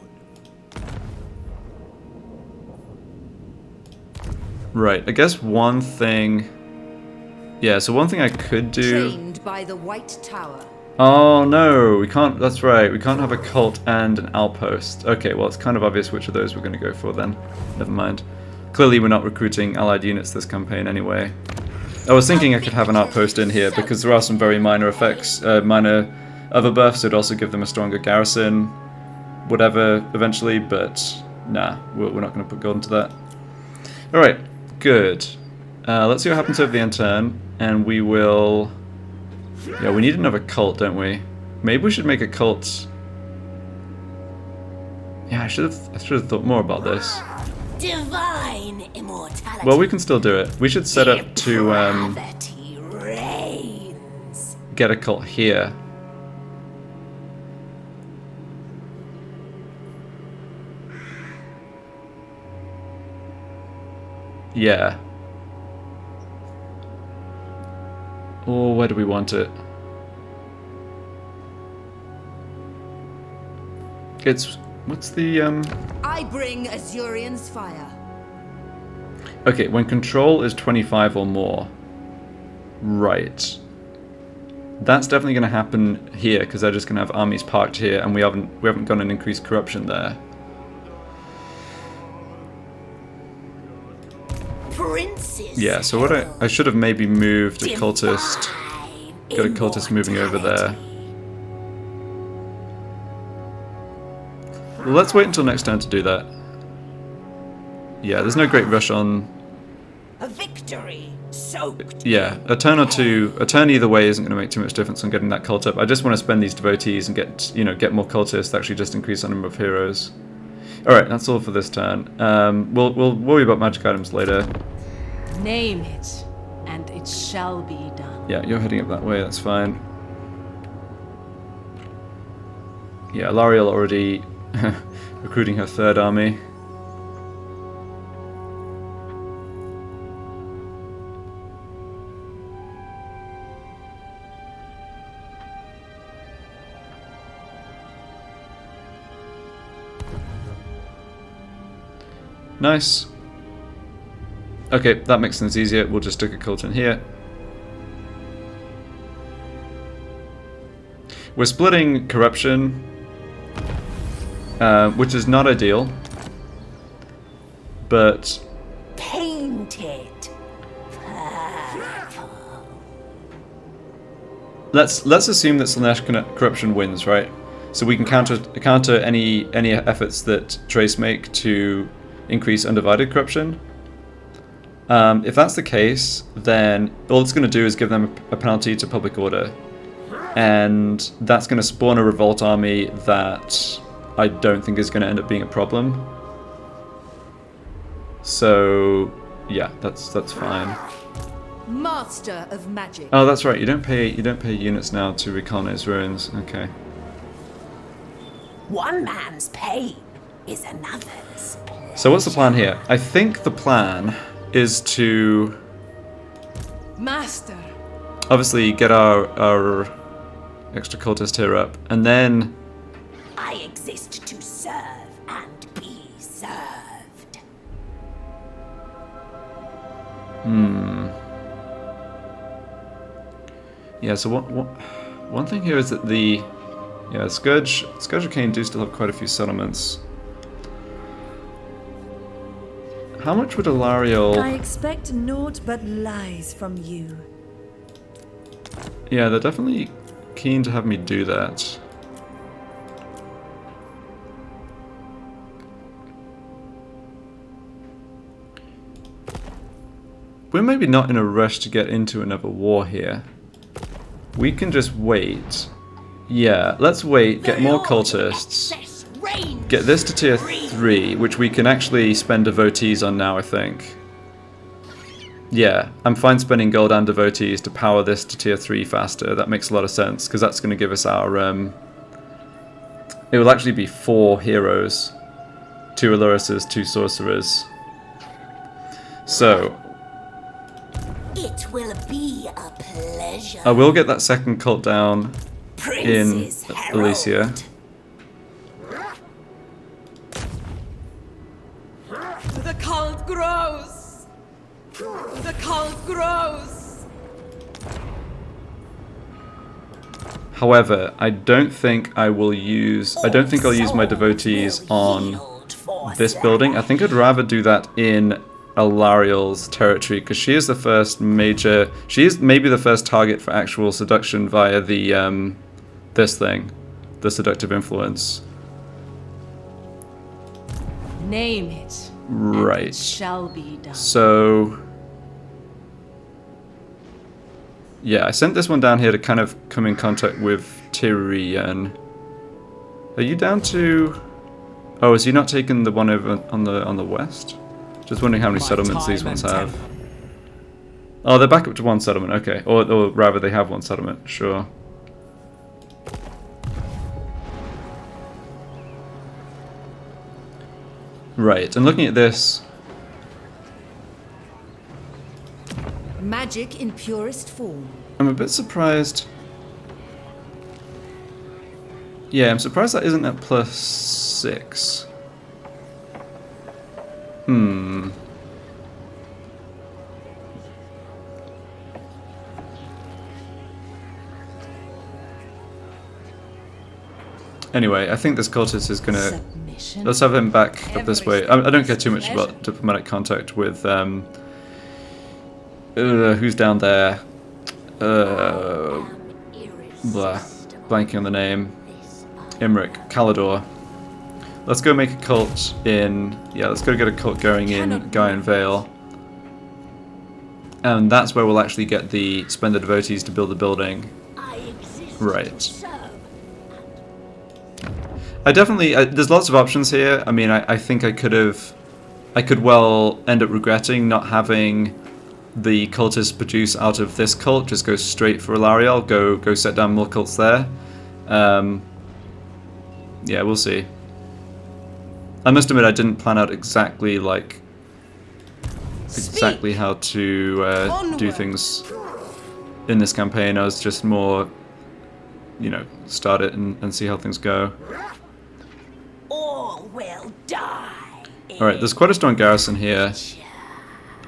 Speaker 1: Right, I guess one thing... Yeah, so one thing I could do...
Speaker 7: Trained by the White Tower.
Speaker 1: Oh no, we can't, that's right, we can't have a cult and an outpost. Okay, well it's kind of obvious which of those we're going to go for then. Never mind. Clearly we're not recruiting allied units this campaign anyway. I was thinking I could have an outpost in here because there are some very minor effects, minor other buffs. It'd also give them a stronger garrison, whatever, eventually, but nah, we're not going to put gold into that. Alright, good. Let's see what happens over the end turn, and we will... Yeah, we need another cult, don't we? Maybe we should make a cult... Yeah, I should have thought more about this.
Speaker 2: Divine immortality.
Speaker 1: Well, we can still do it. We should set up to
Speaker 2: Depravity reigns.
Speaker 1: get a cult here. Yeah. Or where do we want it? It's... What's the,
Speaker 7: I bring Azurian's fire.
Speaker 1: Okay, when control is 25 or more. Right. That's definitely going to happen here, because they're just going to have armies parked here, and we haven't got an increased corruption there.
Speaker 2: Princes.
Speaker 1: Yeah, so what I should have maybe moved a cultist.
Speaker 2: Divine
Speaker 1: Got a cultist moving over there. Well, let's wait until next turn to do that. Yeah, there's no great rush on...
Speaker 2: A victory soaked.
Speaker 1: Yeah, a turn or two, a turn either way isn't going to make too much difference on getting that cult up. I just want to spend these devotees and get, you know, get more cultists, actually just increase the number of heroes. Alright, that's all for this turn. We'll worry about magic items later.
Speaker 9: Name it, and it shall be done.
Speaker 1: Yeah, you're heading up that way, that's fine. Yeah, Lariel already recruiting her third army. Nice. Okay, that makes things easier. We'll just stick a cult in here. We're splitting corruption, which is not ideal, but
Speaker 2: Painted.
Speaker 1: let's assume that Slaanesh corruption wins, right? So we can counter any efforts that Chrace make to increase undivided corruption. If that's the case, then all it's going to do is give them a penalty to public order, and that's going to spawn a revolt army that I don't think is going to end up being a problem. So yeah, that's fine.
Speaker 7: Master of magic.
Speaker 1: Oh, that's right. You don't pay units now to recolonize ruins. Okay.
Speaker 2: One man's pain is another's.
Speaker 1: So what's the plan here? I think the plan is to
Speaker 9: Master,
Speaker 1: obviously get our extra cultist here up, and then
Speaker 2: I exist to serve and be served.
Speaker 1: yeah. So one thing here is that the Scourge of Cain do still have quite a few settlements. How much would Alariel...
Speaker 4: I expect naught but lies from you.
Speaker 1: Yeah, they're definitely keen to have me do that. We're maybe not in a rush to get into another war here. We can just wait. Yeah, let's wait, get more cultists. Get this to tier 3, which we can actually spend devotees on now, I think. Yeah, I'm fine spending gold and devotees to power this to tier 3 faster. That makes a lot of sense, because that's going to give us our... it will actually be 4 heroes 2 Alurises, 2 Sorcerers. So,
Speaker 2: It will be a pleasure.
Speaker 1: I will get that second cult down in
Speaker 2: Prince's Herald.
Speaker 1: Elysia.
Speaker 9: The cult grows! The cult grows!
Speaker 1: However, I don't think I'll use my devotees on this building. I think I'd rather do that in Alariel's territory, because she is the first major... She is maybe the first target for actual seduction via the, this thing. The seductive influence.
Speaker 9: Name it.
Speaker 1: Right.
Speaker 9: And it shall be done.
Speaker 1: So... Yeah, I sent this one down here to kind of come in contact with Tyrion. Are you down to... Oh, is he not taking the one over on the west? Just wondering how many settlements these ones have. Oh, they're back up to 1 settlement, okay. Or rather, they have 1 settlement, sure. Right, and looking at this...
Speaker 7: Magic in purest form.
Speaker 1: I'm a bit surprised... Yeah, I'm surprised that isn't at +6. Anyway, I think this cultist is gonna...
Speaker 9: Submission.
Speaker 1: Let's have him back up this way. I don't care too much about diplomatic contact with... who's down there? Blah. Blanking on the name. Imric. Calador. Let's go make a cult in... Yeah, let's go get a cult going in Gaian Vale. And that's where we'll actually get the spend the devotees to build the building. Right. I definitely... there's lots of options here. I mean, I think I could well end up regretting not having the cultists produce out of this cult. Just go straight for Alariel. Go set down more cults there. Yeah, we'll see. I must admit I didn't plan out exactly how to do things in this campaign. I was just more, you know, start it and see how things go.
Speaker 2: All will die.
Speaker 1: Alright, there's quite a strong garrison here.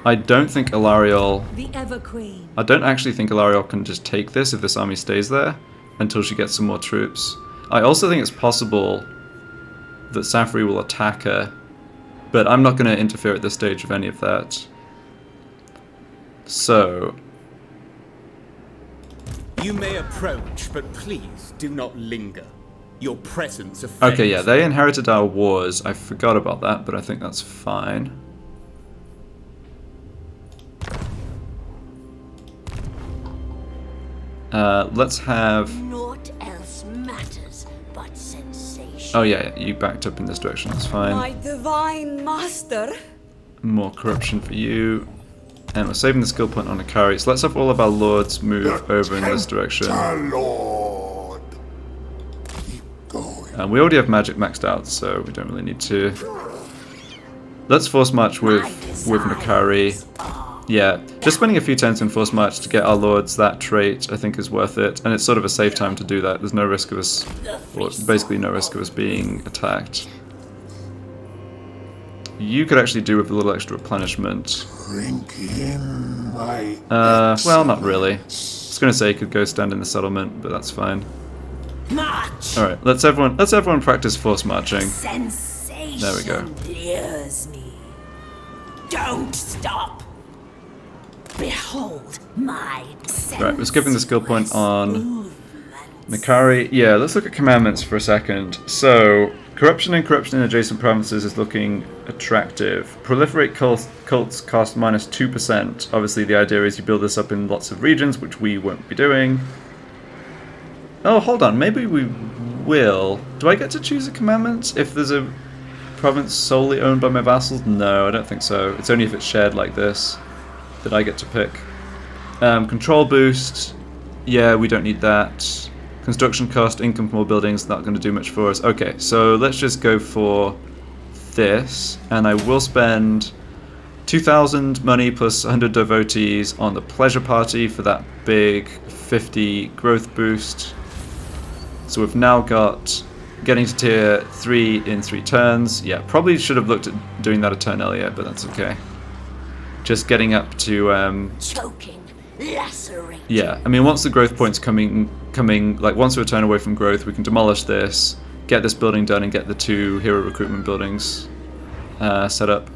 Speaker 1: I don't think Alariel...
Speaker 4: The Ever Queen.
Speaker 1: I don't actually think Alariel can just take this if this army stays there until she gets some more troops. I also think it's possible that Safri will attack her, but I'm not going to interfere at this stage with any of that. So...
Speaker 10: You may approach, but please do not linger. Your presence affects...
Speaker 1: Okay, yeah, they inherited our wars. I forgot about that, but I think that's fine. Let's have...
Speaker 2: Naught else matters but sensation.
Speaker 1: Oh yeah, you backed up in this direction, that's fine.
Speaker 4: My divine master.
Speaker 1: More corruption for you. And we're saving the skill point on Akari, so let's have all of our lords move over in this direction.
Speaker 3: Lord. Keep going.
Speaker 1: And we already have magic maxed out, so we don't really need to. Let's force march with Nakari. Yeah, just spending a few turns in force march to get our lords that trait I think is worth it, and it's sort of a safe time to do that. There's no risk of us, or basically no risk of us being attacked. You could actually do with a little extra replenishment.
Speaker 3: Drink in my...
Speaker 1: Well, not really. I was going to say you could go stand in the settlement, but that's fine.
Speaker 2: March.
Speaker 1: All right, let's everyone practice force marching.
Speaker 2: Sensation
Speaker 1: There we go.
Speaker 2: lures me. Don't stop. Behold my
Speaker 1: Right, we're skipping the skill point on
Speaker 2: movements.
Speaker 1: Nakari. Yeah, let's look at commandments for a second. So, corruption and corruption in adjacent provinces is looking attractive. Proliferate cults cost -2%. Obviously, the idea is you build this up in lots of regions, which we won't be doing. Oh, hold on. Maybe we will. Do I get to choose a commandment if there's a province solely owned by my vassals? No, I don't think so. It's only if it's shared like this that I get to pick. Control boost. Yeah, we don't need that. Construction cost, income from more buildings, not going to do much for us. Okay, so let's just go for this, and I will spend 2,000 money plus 100 devotees on the pleasure party for that big 50 growth boost. So we've now got getting to tier 3 in 3 turns. Yeah, probably should have looked at doing that a turn earlier, but that's okay. Just getting up to
Speaker 2: Choking, lacerating.
Speaker 1: yeah, I mean, once the growth points coming, like once we're a turn away from growth, we can demolish this, get this building done, and get the 2 hero recruitment buildings set up.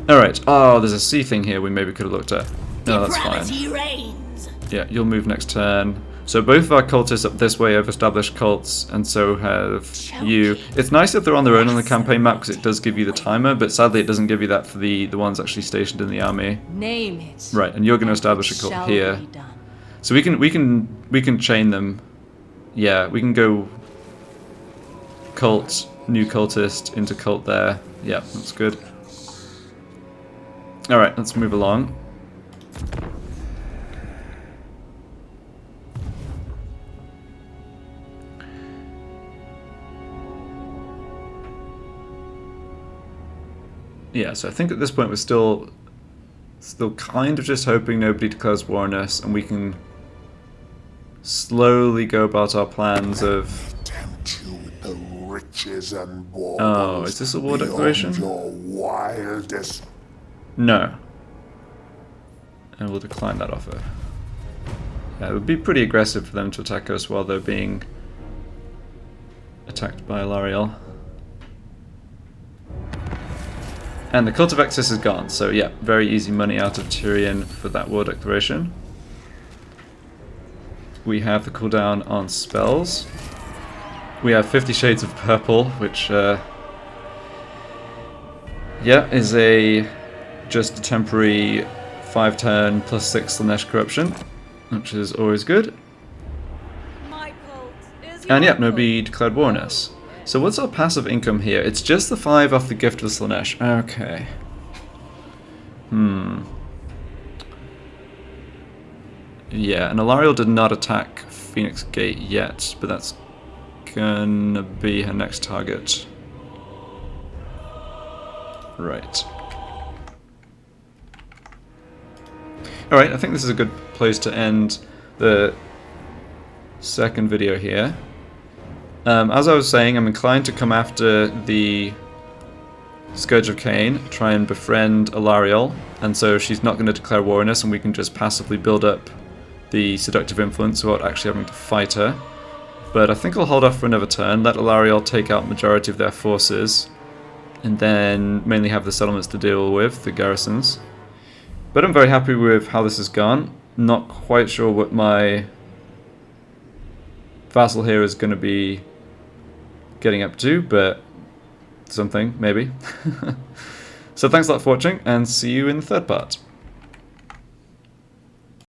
Speaker 1: Alright, oh, there's a C thing here we maybe could have looked at. No, that's fine.
Speaker 2: Depravity reigns.
Speaker 1: Yeah, you'll move next turn. So both of our cultists up this way have established cults, and so have you. It's nice if they're on their own on the campaign map, because it does give you the timer, but sadly it doesn't give you that for the ones actually stationed in the army.
Speaker 9: Name it.
Speaker 1: Right, and you're going to establish a
Speaker 9: It
Speaker 1: cult
Speaker 9: shall
Speaker 1: here.
Speaker 9: be done.
Speaker 1: So we can chain them. Yeah, we can go cult, new cultist into cult there. Yeah, that's good. Alright, let's move along. Yeah, so I think at this point we're still kind of just hoping nobody declares war on us, and we can slowly go about our plans of...
Speaker 3: Tempt you with the riches and baubles.
Speaker 1: Oh, is this a war
Speaker 3: beyond
Speaker 1: declaration?
Speaker 3: Your wildest.
Speaker 1: No. And we'll decline that offer. Yeah, it would be pretty aggressive for them to attack us while they're being attacked by Alariel. And the Cult of Excess is gone, so yeah, very easy money out of Tyrion for that war declaration. We have the cooldown on spells. We have 50 Shades of Purple, which yeah, is just a temporary 5-turn plus 6 Slaanesh corruption, which is always good.
Speaker 4: My cult is
Speaker 1: And
Speaker 4: your
Speaker 1: yeah, nobody declared war on us. So what's our passive income here? It's just the 5 off the Gift of Slaanesh. Okay. Yeah, and Alariel did not attack Phoenix Gate yet, but that's gonna be her next target. Right. Alright, I think this is a good place to end the second video here. As I was saying, I'm inclined to come after the Scourge of Cain, try and befriend Alariel, and so she's not going to declare war on us, and we can just passively build up the seductive influence without actually having to fight her. But I think I'll hold off for another turn, let Alariel take out majority of their forces, and then mainly have the settlements to deal with, the garrisons. But I'm very happy with how this has gone. Not quite sure what my vassal here is going to be getting up to, but something, maybe. So thanks a lot for watching, and see you in the third part.